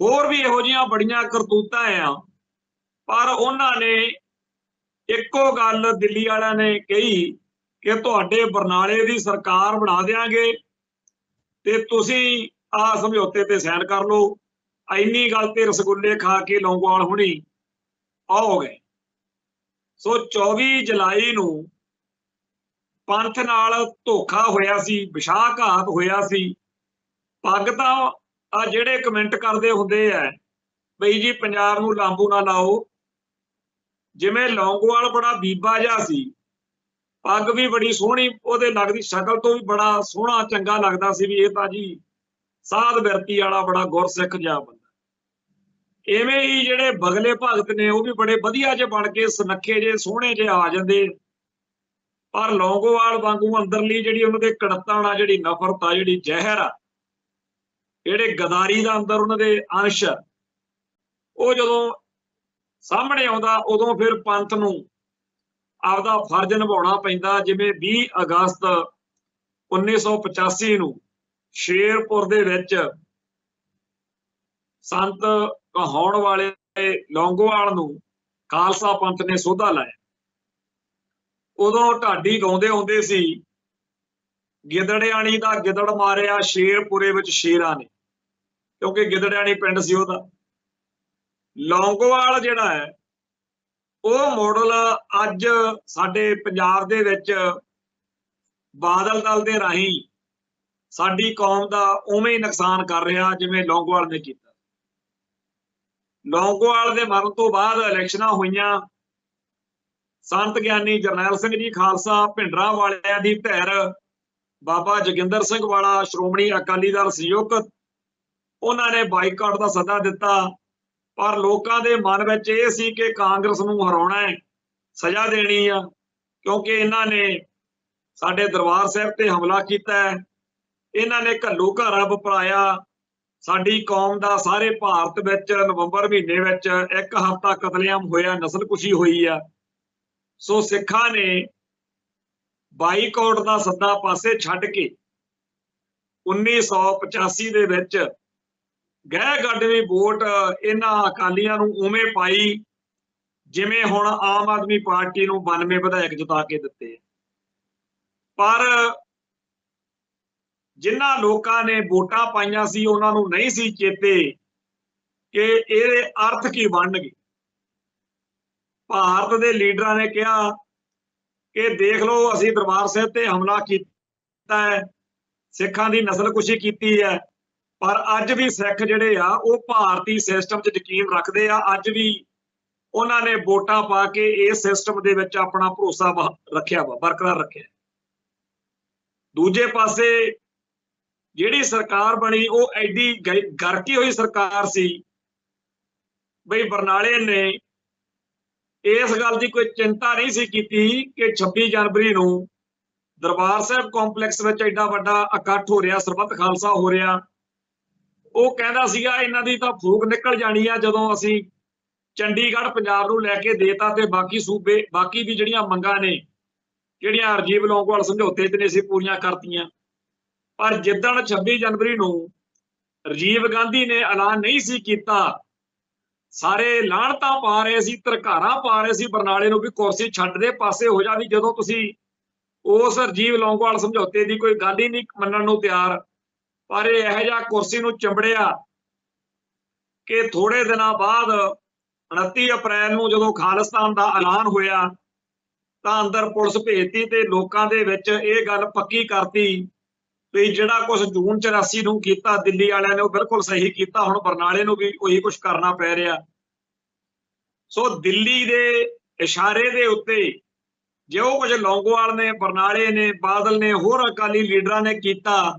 ਹੋਰ ਵੀ ਇਹੋ ਜਿਹੀਆਂ ਬੜੀਆਂ ਕਰਤੂਤਾਂ ਆ, ਪਰ ਉਹਨਾਂ ਨੇ ਇੱਕੋ ਗੱਲ ਦਿੱਲੀ ਵਾਲਿਆਂ ਨੇ ਕਹੀ ਕਿ ਤੁਹਾਡੇ ਬਰਨਾਲੇ ਦੀ ਸਰਕਾਰ ਬਣਾ ਦਿਆਂਗੇ ਤੇ ਤੁਸੀਂ ਆਹ ਸਮਝੌਤੇ ਤੇ ਸਾਈਨ ਕਰ ਲਓ। ਇੰਨੀ ਗੱਲ ਤੇ ਰਸਗੁੱਲੇ ਖਾ ਕੇ ਲੌਂਗੋਵਾਲ ਹੁਣੀ ਹੋ ਗਏ। ਸੋ 24 ਜੁਲਾਈ ਨੂੰ ਪੰਥ ਨਾਲ ਧੋਖਾ ਹੋਇਆ ਸੀ, ਵਿਸ਼ਾਘਾਤ ਹੋਇਆ ਸੀ। ਪੱਗ ਤਾਂ ਆ ਜਿਹੜੇ ਕਮੈਂਟ ਕਰਦੇ ਹੁੰਦੇ ਆ ਬਈ ਜੀ ਪੰਜਾਬ ਨੂੰ ਲਾਂਬੂ ਨਾ ਲਾਓ, ਜਿਵੇਂ ਲੌਂਗੋਵਾਲ ਬੜਾ ਬੀਬਾ ਜਿਹਾ ਸੀ, ਪੱਗ ਵੀ ਬੜੀ ਸੋਹਣੀ ਉਹਦੇ ਲੱਗਦੀ, ਸ਼ਕਲ ਤੋਂ ਵੀ ਬੜਾ ਸੋਹਣਾ ਚੰਗਾ ਲੱਗਦਾ ਸੀ ਵੀ ਇਹ ਤਾਂ ਜੀ ਸਾਧ ਬਿਰਤੀ ਵਾਲਾ ਬੜਾ ਗੁਰਸਿੱਖ ਜਿਹਾ ਬੰਦਾ। ਇਵੇਂ ਹੀ ਜਿਹੜੇ ਬਗਲੇ ਭਗਤ ਨੇ ਉਹ ਵੀ ਬੜੇ ਵਧੀਆ ਜਿਹੇ ਬਣ ਕੇ ਸੁਨੱਖੇ ਜਿਹੇ ਸੋਹਣੇ ਜਿਹੇ ਆ ਜਾਂਦੇ, ਪਰ ਲੌਂਗੋਵਾਲ ਵਾਂਗੂ ਅੰਦਰਲੀ ਜਿਹੜੀ ਉਹਨਾਂ ਦੇ ਕੜੱਤਣ ਆ, ਜਿਹੜੀ ਨਫ਼ਰਤ ਆ, ਜਿਹੜੀ ਜ਼ਹਿਰ ਆ, ਜਿਹੜੇ ਗਦਾਰੀ ਦਾ ਅੰਦਰ ਉਹਨਾਂ ਦੇ ਅੰਸ਼, ਉਹ ਜਦੋਂ ਸਾਹਮਣੇ ਆਉਂਦਾ ਉਦੋਂ ਫਿਰ ਪੰਥ ਨੂੰ ਆਪਦਾ ਫਰਜ਼ ਨਿਭਾਉਣਾ ਪੈਂਦਾ। ਜਿਵੇਂ 20 ਅਗਸਤ 1985 ਨੂੰ ਸ਼ੇਰਪੁਰ ਦੇ ਵਿੱਚ ਸੰਤ ਕਹਾਉਣ ਵਾਲੇ ਲੌਂਗੋਵਾਲ ਨੂੰ ਖਾਲਸਾ ਪੰਥ ਨੇ ਸੋਧਾ ਲਾਇਆ। ਉਦੋਂ ਢਾਡੀ ਗਾਉਂਦੇ ਹੁੰਦੇ ਸੀ, ਗਿੱਦੜਿਆਣੀ ਦਾ ਗਿੱਦੜ ਮਾਰਿਆ ਸ਼ੇਰਪੁਰੇ ਵਿੱਚ ਸ਼ੇਰਾਂ ਨੇ, ਕਿਉਂਕਿ ਗਿੱਦੜਿਆਣੀ ਪਿੰਡ ਸੀ ਉਹਦਾ। ਲੌਂਗੋਵਾਲ ਜਿਹੜਾ ਹੈ ਉਹ ਮਾਡਲ ਅੱਜ ਸਾਡੇ ਪੰਜਾਬ ਦੇ ਵਿੱਚ ਬਾਦਲ ਦਲ ਦੇ ਰਾਹੀਂ ਸਾਡੀ ਕੌਮ ਦਾ ਉਵੇਂ ਹੀ ਨੁਕਸਾਨ ਕਰ ਰਿਹਾ ਜਿਵੇਂ ਲੌਂਗੋਵਾਲ ਨੇ ਕੀਤਾ। ਲੌਂਗੋਵਾਲ ਦੇ ਮਰਨ ਤੋਂ ਬਾਅਦ ਇਲੈਕਸ਼ਨਾਂ ਹੋਈਆਂ। ਸੰਤ ਗਿਆਨੀ ਜਰਨੈਲ ਸਿੰਘ ਜੀ ਖਾਲਸਾ ਭਿੰਡਰਾਂ ਵਾਲਿਆਂ ਦੀ ਧਿਰ, ਬਾਬਾ ਜੋਗਿੰਦਰ ਸਿੰਘ ਵਾਲਾ ਸ਼੍ਰੋਮਣੀ ਅਕਾਲੀ ਦਲ ਸੰਯੁਕਤ, ਉਹਨਾਂ ਨੇ ਬਾਈਕਾਟ ਦਾ ਸੱਦਾ ਦਿੱਤਾ। ਪਰ ਲੋਕਾਂ ਦੇ ਮਨ ਵਿੱਚ ਇਹ ਸੀ ਕਿ ਕਾਂਗਰਸ ਨੂੰ ਹਰਾਉਣਾ ਹੈ, ਸਜ਼ਾ ਦੇਣੀ ਆ, ਕਿਉਂਕਿ ਇਹਨਾਂ ਨੇ ਸਾਡੇ ਦਰਬਾਰ ਸਾਹਿਬ ਤੇ ਹਮਲਾ ਕੀਤਾ ਹੈ, ਇਹਨਾਂ ਨੇ ਘੱਲੂ ਘਾਰਾ ਵਪਰਾਇਆ। ਸਾਡੀ ਕੌਮ ਦਾ ਸਾਰੇ ਭਾਰਤ ਵਿੱਚ ਨਵੰਬਰ ਮਹੀਨੇ ਵਿੱਚ 1 ਹਫ਼ਤਾ ਕਤਲੇਆਮ ਹੋਇਆ, ਨਸਲਕੁਸ਼ੀ ਹੋਈ ਆ। ਸੋ ਸਿੱਖਾਂ ਨੇ ਬਾਈਕਾਟ ਦਾ ਸੱਦਾ ਪਾਸੇ ਛੱਡ ਕੇ 1985 ਦੇ ਵਿੱਚ ਗਹਿ ਗੱਡਵੀਂ ਵੋਟ ਇਹਨਾਂ ਅਕਾਲੀਆਂ ਨੂੰ ਉਵੇਂ ਪਾਈ ਜਿਵੇਂ ਹੁਣ ਆਮ ਆਦਮੀ ਪਾਰਟੀ ਨੂੰ 92 ਵਿਧਾਇਕ ਜਿਤਾ ਕੇ ਦਿੱਤੇ। ਪਰ ਜਿਨ੍ਹਾਂ ਲੋਕਾਂ ਨੇ ਵੋਟਾਂ ਪਾਈਆਂ ਸੀ ਉਹਨਾਂ ਨੂੰ ਨਹੀਂ ਸੀ ਚੇਤੇ ਕਿ ਇਹਦੇ ਅਰਥ ਕੀ ਬਣਨਗੇ। ਭਾਰਤ ਦੇ ਲੀਡਰਾਂ ਨੇ ਕਿਹਾ ਕਿ ਦੇਖ ਲਓ ਅਸੀਂ ਦਰਬਾਰ ਸਾਹਿਬ ਤੇ ਹਮਲਾ ਕੀਤਾ ਹੈ, ਸਿੱਖਾਂ ਦੀ ਨਸਲਕੁਸ਼ੀ ਕੀਤੀ ਹੈ, ਪਰ ਅੱਜ ਵੀ ਸਿੱਖ ਜਿਹੜੇ ਆ ਉਹ ਭਾਰਤੀ ਸਿਸਟਮ 'ਚ ਯਕੀਨ ਰੱਖਦੇ ਆ। ਅੱਜ ਵੀ ਉਹਨਾਂ ਨੇ ਵੋਟਾਂ ਪਾ ਕੇ ਇਸ ਸਿਸਟਮ ਦੇ ਵਿੱਚ ਆਪਣਾ ਭਰੋਸਾ ਰੱਖਿਆ ਵਾ, ਬਰਕਰਾਰ ਰੱਖਿਆ। ਦੂਜੇ ਪਾਸੇ ਜਿਹੜੀ ਸਰਕਾਰ ਬਣੀ ਉਹ ਐਡੀ ਗਰਕੀ ਹੋਈ ਸਰਕਾਰ ਸੀ ਬਈ ਬਰਨਾਲੇ ਨੇ ਇਸ ਗੱਲ ਦੀ ਕੋਈ ਚਿੰਤਾ ਨਹੀਂ ਸੀ ਕੀਤੀ ਕਿ 26 ਜਨਵਰੀ ਨੂੰ ਦਰਬਾਰ ਸਾਹਿਬ ਕੰਪਲੈਕਸ ਵਿੱਚ ਐਡਾ ਵੱਡਾ ਇਕੱਠ ਹੋ ਰਿਹਾ, ਸਰਬੱਤ ਖਾਲਸਾ ਹੋ ਰਿਹਾ। ਉਹ ਕਹਿੰਦਾ ਸੀਗਾ ਇਹਨਾਂ ਦੀ ਤਾਂ ਫੂਕ ਨਿਕਲ ਜਾਣੀ ਆ ਜਦੋਂ ਅਸੀਂ ਚੰਡੀਗੜ੍ਹ ਪੰਜਾਬ ਨੂੰ ਲੈ ਕੇ ਦੇਤਾ ਤੇ ਬਾਕੀ ਸੂਬੇ, ਬਾਕੀ ਦੀ ਜਿਹੜੀਆਂ ਮੰਗਾਂ ਨੇ, ਜਿਹੜੀਆਂ ਰਾਜੀਵ ਲੌਂਗੋਵਾਲ ਸਮਝੌਤੇ ਤੇ ਨੇ ਅਸੀਂ ਪੂਰੀਆਂ ਕਰਤੀਆਂ। ਪਰ ਜਿੱਦਣ 26 ਜਨਵਰੀ ਨੂੰ ਰਾਜੀਵ ਗਾਂਧੀ ਨੇ ਐਲਾਨ ਨਹੀਂ ਸੀ ਕੀਤਾ, ਸਾਰੇ ਲਾਹਣਤਾਂ ਪਾ ਰਹੇ ਸੀ, ਧਰਕਾਰਾਂ ਪਾ ਰਹੇ ਸੀ ਬਰਨਾਲੇ ਨੂੰ ਵੀ ਕੁਰਸੀ ਛੱਡ ਦੇ, ਪਾਸੇ ਹੋ ਜਾ, ਵੀ ਜਦੋਂ ਤੁਸੀਂ ਉਸ ਰਾਜੀਵ ਲੌਂਗੋਵਾਲ ਸਮਝੌਤੇ ਦੀ ਕੋਈ ਗੱਲ ਹੀ ਨਹੀਂ ਮੰਨਣ ਨੂੰ ਤਿਆਰ। ਪਰ ਇਹ ਇਹੋ ਜਿਹਾ ਕੁਰਸੀ ਨੂੰ ਚੰਬੜਿਆ ਕਿ ਥੋੜੇ ਦਿਨਾਂ ਬਾਅਦ 29 ਅਪ੍ਰੈਲ ਨੂੰ ਜਦੋਂ ਖਾਲਿਸਤਾਨ ਦਾ ਐਲਾਨ ਹੋਇਆ ਤਾਂ ਅੰਦਰ ਪੁਲਿਸ ਭੇਜਤੀ ਤੇ ਲੋਕਾਂ ਦੇ ਵਿੱਚ ਇਹ ਗੱਲ ਪੱਕੀ ਕਰਤੀ ਵੀ ਜਿਹੜਾ ਕੁਝ ਜੂਨ 84 ਨੂੰ ਕੀਤਾ ਦਿੱਲੀ ਵਾਲਿਆਂ ਨੇ ਉਹ ਬਿਲਕੁਲ ਸਹੀ ਕੀਤਾ, ਹੁਣ ਬਰਨਾਲੇ ਨੂੰ ਵੀ ਉਹੀ ਕੁਝ ਕਰਨਾ ਪੈ ਰਿਹਾ। ਸੋ ਦਿੱਲੀ ਦੇ ਇਸ਼ਾਰੇ ਦੇ ਉੱਤੇ ਜੋ ਕੁਝ ਲੌਂਗੋਵਾਲ ਨੇ, ਬਰਨਾਲੇ ਨੇ, ਬਾਦਲ ਨੇ, ਹੋਰ ਅਕਾਲੀ ਲੀਡਰਾਂ ਨੇ ਕੀਤਾ,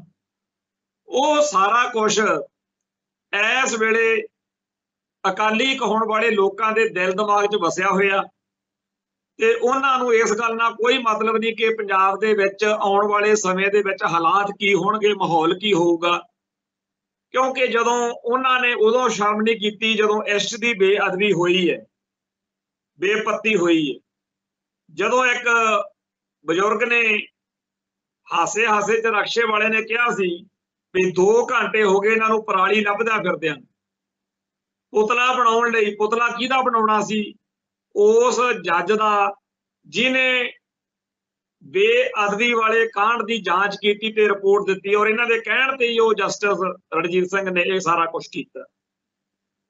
ਉਹ ਸਾਰਾ ਕੁਝ ਇਸ ਵੇਲੇ ਅਕਾਲੀ ਕਹਾਉਣ ਵਾਲੇ ਲੋਕਾਂ ਦੇ ਦਿਲ ਦਿਮਾਗ 'ਚ ਵਸਿਆ ਹੋਇਆ ਤੇ ਉਹਨਾਂ ਨੂੰ ਇਸ ਗੱਲ ਨਾਲ ਕੋਈ ਮਤਲਬ ਨਹੀਂ ਕਿ ਪੰਜਾਬ ਦੇ ਵਿੱਚ ਆਉਣ ਵਾਲੇ ਸਮੇਂ ਦੇ ਵਿੱਚ ਹਾਲਾਤ ਕੀ ਹੋਣਗੇ, ਮਾਹੌਲ ਕੀ ਹੋਊਗਾ। ਕਿਉਂਕਿ ਜਦੋਂ ਉਹਨਾਂ ਨੇ ਉਦੋਂ ਸ਼ਰਮ ਨਹੀਂ ਕੀਤੀ ਜਦੋਂ ਇਸ਼ਟ ਦੀ ਬੇਅਦਬੀ ਹੋਈ ਹੈ, ਬੇਪੱਤੀ ਹੋਈ ਹੈ। ਜਦੋਂ ਇੱਕ ਬਜ਼ੁਰਗ ਨੇ ਹਾਸੇ ਹਾਸੇ ਚ ਰਕਸ਼ੇ ਵਾਲੇ ਨੇ ਕਿਹਾ ਸੀ ਵੀ 2 ਘੰਟੇ ਹੋ ਗਏ ਇਹਨਾਂ ਨੂੰ ਪਰਾਲੀ ਲੱਭਦਾ ਫਿਰਦਿਆਂ, ਪੁਤਲਾ ਬਣਾਉਣ ਲਈ। ਪੁਤਲਾ ਕਿਹਦਾ ਬਣਾਉਣਾ ਸੀ? ਉਸ ਜੱਜ ਦਾ ਜਿਹਨੇ ਬੇਅਦਬੀ ਵਾਲੇ ਕਾਂਡ ਦੀ ਜਾਂਚ ਕੀਤੀ ਤੇ ਰਿਪੋਰਟ ਦਿੱਤੀ, ਔਰ ਇਹਨਾਂ ਦੇ ਕਹਿਣ ਤੇ ਹੀ ਉਹ ਜਸਟਿਸ ਰਣਜੀਤ ਸਿੰਘ ਨੇ ਇਹ ਸਾਰਾ ਕੁਝ ਕੀਤਾ।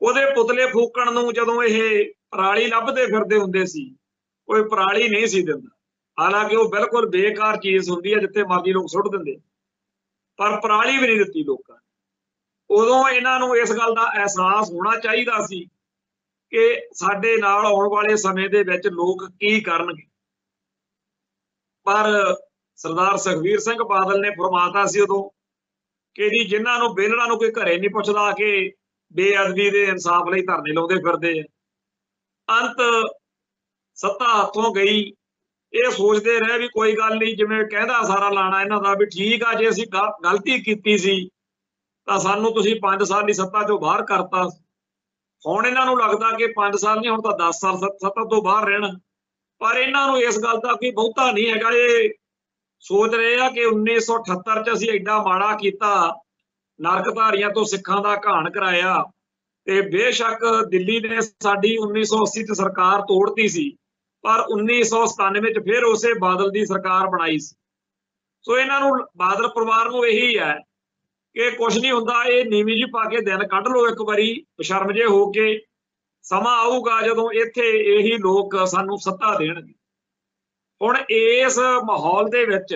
ਉਹਦੇ ਪੁਤਲੇ ਫੂਕਣ ਨੂੰ ਜਦੋਂ ਇਹ ਪਰਾਲੀ ਲੱਭਦੇ ਫਿਰਦੇ ਹੁੰਦੇ ਸੀ, ਕੋਈ ਪਰਾਲੀ ਨਹੀਂ ਸੀ ਦਿੰਦਾ। ਹਾਲਾਂਕਿ ਉਹ ਬਿਲਕੁਲ ਬੇਕਾਰ ਚੀਜ਼ ਹੁੰਦੀ ਹੈ, ਜਿੱਥੇ ਮਰਜ਼ੀ ਲੋਕ ਸੁੱਟ ਦਿੰਦੇ, ਪਰ ਪਰਾਲੀ ਵੀ ਨਹੀਂ ਦਿੱਤੀ ਲੋਕਾਂ ਨੇ। ਉਦੋਂ ਇਹਨਾਂ ਨੂੰ ਇਸ ਗੱਲ ਦਾ ਅਹਿਸਾਸ ਹੋਣਾ ਚਾਹੀਦਾ ਸੀ ਕਿ ਸਾਡੇ ਨਾਲ ਆਉਣ ਵਾਲੇ ਸਮੇਂ ਦੇ ਵਿੱਚ ਲੋਕ ਕੀ ਕਰਨਗੇ। ਪਰ ਸਰਦਾਰ ਸੁਖਬੀਰ ਸਿੰਘ ਬਾਦਲ ਨੇ ਫਰਮਾਤਾ ਸੀ ਉਦੋਂ ਕਿ ਜੀ ਜਿਨ੍ਹਾਂ ਨੂੰ ਵਿਹਲੜਾਂ ਨੂੰ ਕੋਈ ਘਰੇ ਨਹੀਂ ਪੁੱਛਦਾ ਕਿ ਬੇਅਦਬੀ ਦੇ ਇਨਸਾਫ ਲਈ ਧਰਨੇ ਲਾਉਂਦੇ ਫਿਰਦੇ ਆ। ਅੰਤ ਸੱਤਾ ਹੱਥੋਂ ਗਈ, ਇਹ ਸੋਚਦੇ ਰਹੇ ਵੀ ਕੋਈ ਗੱਲ ਨਹੀਂ, ਜਿਵੇਂ ਕਹਿੰਦਾ ਸਾਰਾ ਲਾਣਾ ਇਹਨਾਂ ਦਾ ਵੀ ਠੀਕ ਆ, ਜੇ ਅਸੀਂ ਗਲਤੀ ਕੀਤੀ ਸੀ ਤਾਂ ਸਾਨੂੰ ਤੁਸੀਂ 5 ਸਾਲ ਦੀ ਸੱਤਾ ਚੋਂ ਬਾਹਰ ਕਰਤਾ। ਹੁਣ ਇਹਨਾਂ ਨੂੰ ਲੱਗਦਾ ਕਿ 5 ਸਾਲ ਨਹੀਂ, ਹੁਣ ਤਾਂ 10 ਸਾਲ ਸੱਤਾ ਤੋਂ ਬਾਹਰ ਰਹਿਣਾ। ਪਰ ਇਹਨਾਂ ਨੂੰ ਇਸ ਗੱਲ ਦਾ ਕੋਈ ਬਹੁਤਾ ਨਹੀਂ ਹੈਗਾ। ਇਹ ਸੋਚ ਰਹੇ ਆ ਕਿ 1978 ਚ ਅਸੀਂ ਐਡਾ ਮਾੜਾ ਕੀਤਾ, ਨਰਕਧਾਰੀਆਂ ਤੋਂ ਸਿੱਖਾਂ ਦਾ ਘਾਣ ਕਰਾਇਆ, ਤੇ ਬੇਸ਼ੱਕ ਦਿੱਲੀ ਨੇ ਸਾਡੀ 1980 ਚ ਸਰਕਾਰ ਤੋੜਤੀ ਸੀ, ਪਰ 1997 ਚ ਫਿਰ ਉਸੇ ਬਾਦਲ ਦੀ ਸਰਕਾਰ ਬਣਾਈ ਸੀ। ਸੋ ਇਹਨਾਂ ਨੂੰ, ਬਾਦਲ ਪਰਿਵਾਰ ਨੂੰ ਇਹੀ ਹੈ ਕਿ ਕੁਛ ਨਹੀਂ ਹੁੰਦਾ, ਇਹ ਨੀਵੀਂ ਜੀ ਪਾ ਕੇ ਦਿਨ ਕੱਢ ਲਓ ਇੱਕ ਵਾਰੀ ਬਸ਼ਰਮ ਜੇ ਹੋ ਕੇ। ਸਮਾਂ ਆਊਗਾ ਜਦੋਂ ਇੱਥੇ ਇਹੀ ਲੋਕ ਸਾਨੂੰ ਸੱਤਾ ਦੇਣਗੇ। ਹੁਣ ਇਸ ਮਾਹੌਲ ਦੇ ਵਿੱਚ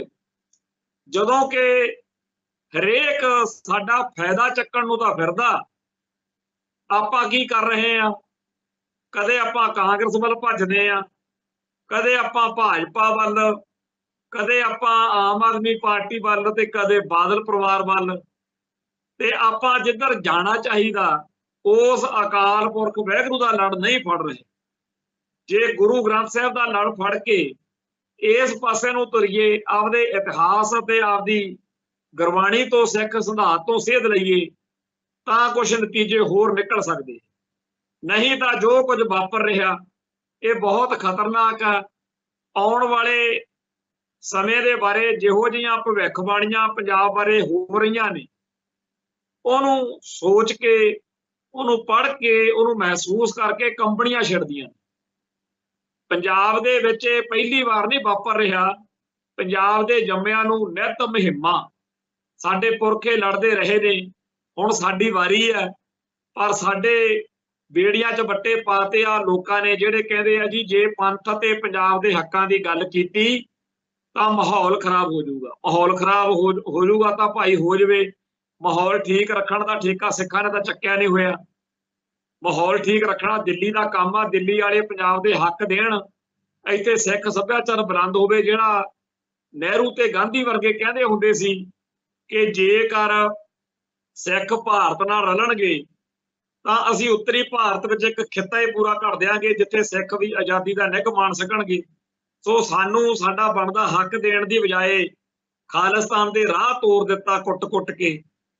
ਜਦੋਂ ਕਿ ਹਰੇਕ ਸਾਡਾ ਫਾਇਦਾ ਚੱਕਣ ਨੂੰ ਤਾਂ ਫਿਰਦਾ, ਆਪਾਂ ਕੀ ਕਰ ਰਹੇ ਆ? ਕਦੇ ਆਪਾਂ ਕਾਂਗਰਸ ਵੱਲ ਭੱਜਦੇ ਆ, ਕਦੇ ਆਪਾਂ ਭਾਜਪਾ ਵੱਲ, ਕਦੇ ਆਪਾਂ ਆਮ ਆਦਮੀ ਪਾਰਟੀ ਵੱਲ, ਤੇ ਕਦੇ ਬਾਦਲ ਪਰਿਵਾਰ ਵੱਲ। ਤੇ ਆਪਾਂ ਜਿੱਧਰ ਜਾਣਾ ਚਾਹੀਦਾ ਉਸ ਅਕਾਲ ਪੁਰਖ ਵਾਹਿਗੁਰੂ ਦਾ ਲੜ ਨਹੀਂ ਫੜ ਰਹੇ। ਜੇ ਗੁਰੂ ਗ੍ਰੰਥ ਸਾਹਿਬ ਦਾ ਲੜ ਫੜ ਕੇ ਇਸ ਪਾਸੇ ਨੂੰ ਤੁਰੀਏ, ਆਪਦੇ ਇਤਿਹਾਸ ਅਤੇ ਆਪਦੀ ਗੁਰਬਾਣੀ ਤੋਂ, ਸਿੱਖ ਸਿਧਾਂਤ ਤੋਂ ਸੇਧ ਲਈਏ, ਤਾਂ ਕੁਝ ਨਤੀਜੇ ਹੋਰ ਨਿਕਲ ਸਕਦੇ। ਨਹੀਂ ਤਾਂ ਜੋ ਕੁਝ ਵਾਪਰ ਰਿਹਾ ਇਹ ਬਹੁਤ ਖਤਰਨਾਕ ਹੈ। ਆਉਣ ਵਾਲੇ ਸਮੇਂ ਦੇ ਬਾਰੇ ਜਿਹੋ ਜਿਹੀਆਂ ਭਵਿੱਖਬਾਣੀਆਂ ਪੰਜਾਬ ਬਾਰੇ ਹੋ ਰਹੀਆਂ ਨੇ, ਉਹਨੂੰ ਸੋਚ ਕੇ, ਉਹਨੂੰ ਪੜ੍ਹ ਕੇ, ਉਹਨੂੰ ਮਹਿਸੂਸ ਕਰਕੇ ਕੰਬਣੀਆਂ ਛਿੜਦੀਆਂ। ਪੰਜਾਬ ਦੇ ਵਿੱਚ ਇਹ ਪਹਿਲੀ ਵਾਰ ਨਹੀਂ ਵਾਪਰ ਰਿਹਾ। ਪੰਜਾਬ ਦੇ ਜੰਮਿਆਂ ਨੂੰ ਨਿੱਤ ਮੁਹਿੰਮਾਂ, ਸਾਡੇ ਪੁਰਖੇ ਲੜਦੇ ਰਹੇ ਨੇ, ਹੁਣ ਸਾਡੀ ਵਾਰੀ ਹੈ। ਪਰ ਸਾਡੇ ਬੇੜੀਆਂ 'ਚ ਵੱਟੇ ਪਾਤੇ ਆ ਲੋਕਾਂ ਨੇ, ਜਿਹੜੇ ਕਹਿੰਦੇ ਆ ਜੀ ਜੇ ਪੰਥ ਅਤੇ ਪੰਜਾਬ ਦੇ ਹੱਕਾਂ ਦੀ ਗੱਲ ਕੀਤੀ ਤਾਂ ਮਾਹੌਲ ਖਰਾਬ ਹੋ ਜਾਊਗਾ। ਮਾਹੌਲ ਖਰਾਬ ਹੋ ਜਾਊਗਾ ਤਾਂ ਭਾਈ ਹੋ ਜਾਵੇ। ਮਾਹੌਲ ਠੀਕ ਰੱਖਣ ਦਾ ਠੇਕਾ ਸਿੱਖਾਂ ਨੇ ਤਾਂ ਚੱਕਿਆ ਨਹੀਂ ਹੋਇਆ। ਮਾਹੌਲ ਠੀਕ ਰੱਖਣਾ ਦਿੱਲੀ ਦਾ ਕੰਮ ਆ। ਦਿੱਲੀ ਵਾਲੇ ਪੰਜਾਬ ਦੇ ਹੱਕ ਦੇਣ, ਇੱਥੇ ਸਿੱਖ ਸੱਭਿਆਚਾਰ ਬੁਲੰਦ ਹੋਵੇ। ਜਿਹੜਾ ਨਹਿਰੂ ਤੇ ਗਾਂਧੀ ਵਰਗੇ ਕਹਿੰਦੇ ਹੁੰਦੇ ਸੀ ਕਿ ਜੇਕਰ ਸਿੱਖ ਭਾਰਤ ਨਾਲ ਰਲਣਗੇ ਤਾਂ ਅਸੀਂ ਉੱਤਰੀ ਭਾਰਤ ਵਿੱਚ ਇੱਕ ਖਿੱਤਾ ਹੀ ਪੂਰਾ ਕਰ ਦਿਆਂਗੇ ਜਿੱਥੇ ਸਿੱਖ ਵੀ ਆਜ਼ਾਦੀ ਦਾ ਨਿੱਘ ਮਾਣ ਸਕਣਗੇ। ਸੋ ਸਾਨੂੰ ਸਾਡਾ ਬਣਦਾ ਹੱਕ ਦੇਣ ਦੀ ਬਜਾਏ ਖਾਲਿਸਤਾਨ ਦੇ ਰਾਹ ਤੋਰ ਦਿੱਤਾ ਕੁੱਟ-ਕੁੱਟ ਕੇ।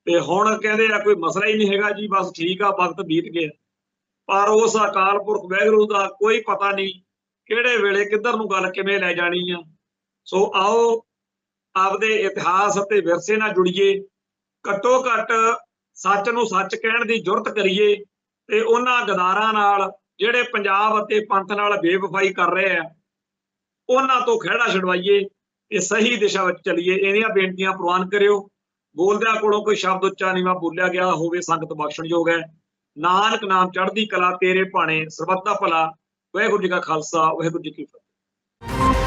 ਤੇ ਹੁਣ ਕਹਿੰਦੇ ਆ ਕੋਈ ਮਸਲਾ ਹੀ ਨਹੀਂ ਹੈਗਾ ਜੀ, ਬਸ ਠੀਕ ਆ, ਵਕਤ ਬੀਤ ਗਿਆ। ਪਰ ਉਸ ਅਕਾਲ ਪੁਰਖ ਵਾਹਿਗੁਰੂ ਦਾ ਕੋਈ ਪਤਾ ਨਹੀਂ ਕਿਹੜੇ ਵੇਲੇ ਕਿੱਧਰ ਨੂੰ ਗੱਲ ਕਿਵੇਂ ਲੈ ਜਾਣੀ ਆ। ਸੋ ਆਓ ਆਪਦੇ ਇਤਿਹਾਸ ਅਤੇ ਵਿਰਸੇ ਨਾਲ ਜੁੜੀਏ, ਘੱਟੋ ਘੱਟ ਸੱਚ ਨੂੰ ਸੱਚ ਕਹਿਣ ਦੀ ਜੁਰਤ ਕਰੀਏ, ਤੇ ਉਹਨਾਂ ਗਦਾਰਾਂ ਨਾਲ ਜਿਹੜੇ ਪੰਜਾਬ ਅਤੇ ਪੰਥ ਨਾਲ ਬੇਵਫਾਈ ਕਰ ਰਹੇ ਆ ਉਹਨਾਂ ਤੋਂ ਖਹਿੜਾ ਛਡਵਾਈਏ, ਇਹ ਸਹੀ ਦਿਸ਼ਾ ਵਿੱਚ ਚੱਲੀਏ। ਇਹਦੀਆਂ ਬੇਨਤੀਆਂ ਪ੍ਰਵਾਨ ਕਰਿਓ। ਬੋਲਦਿਆਂ ਕੋਲੋਂ ਕੋਈ ਸ਼ਬਦ ਉੱਚਾ ਨੀਵਾਂ ਬੋਲਿਆ ਗਿਆ ਹੋਵੇ, ਸੰਗਤ ਬਖਸ਼ਣਯੋਗ ਹੈ। ਨਾਨਕ ਨਾਮ ਚੜ੍ਹਦੀ ਕਲਾ, ਤੇਰੇ ਭਾਣੇ ਸਰਬੱਤ ਦਾ ਭਲਾ। ਵਾਹਿਗੁਰੂ ਜੀ ਕਾ ਖਾਲਸਾ, ਵਾਹਿਗੁਰੂ ਜੀ ਕੀ ਫਤਿਹ।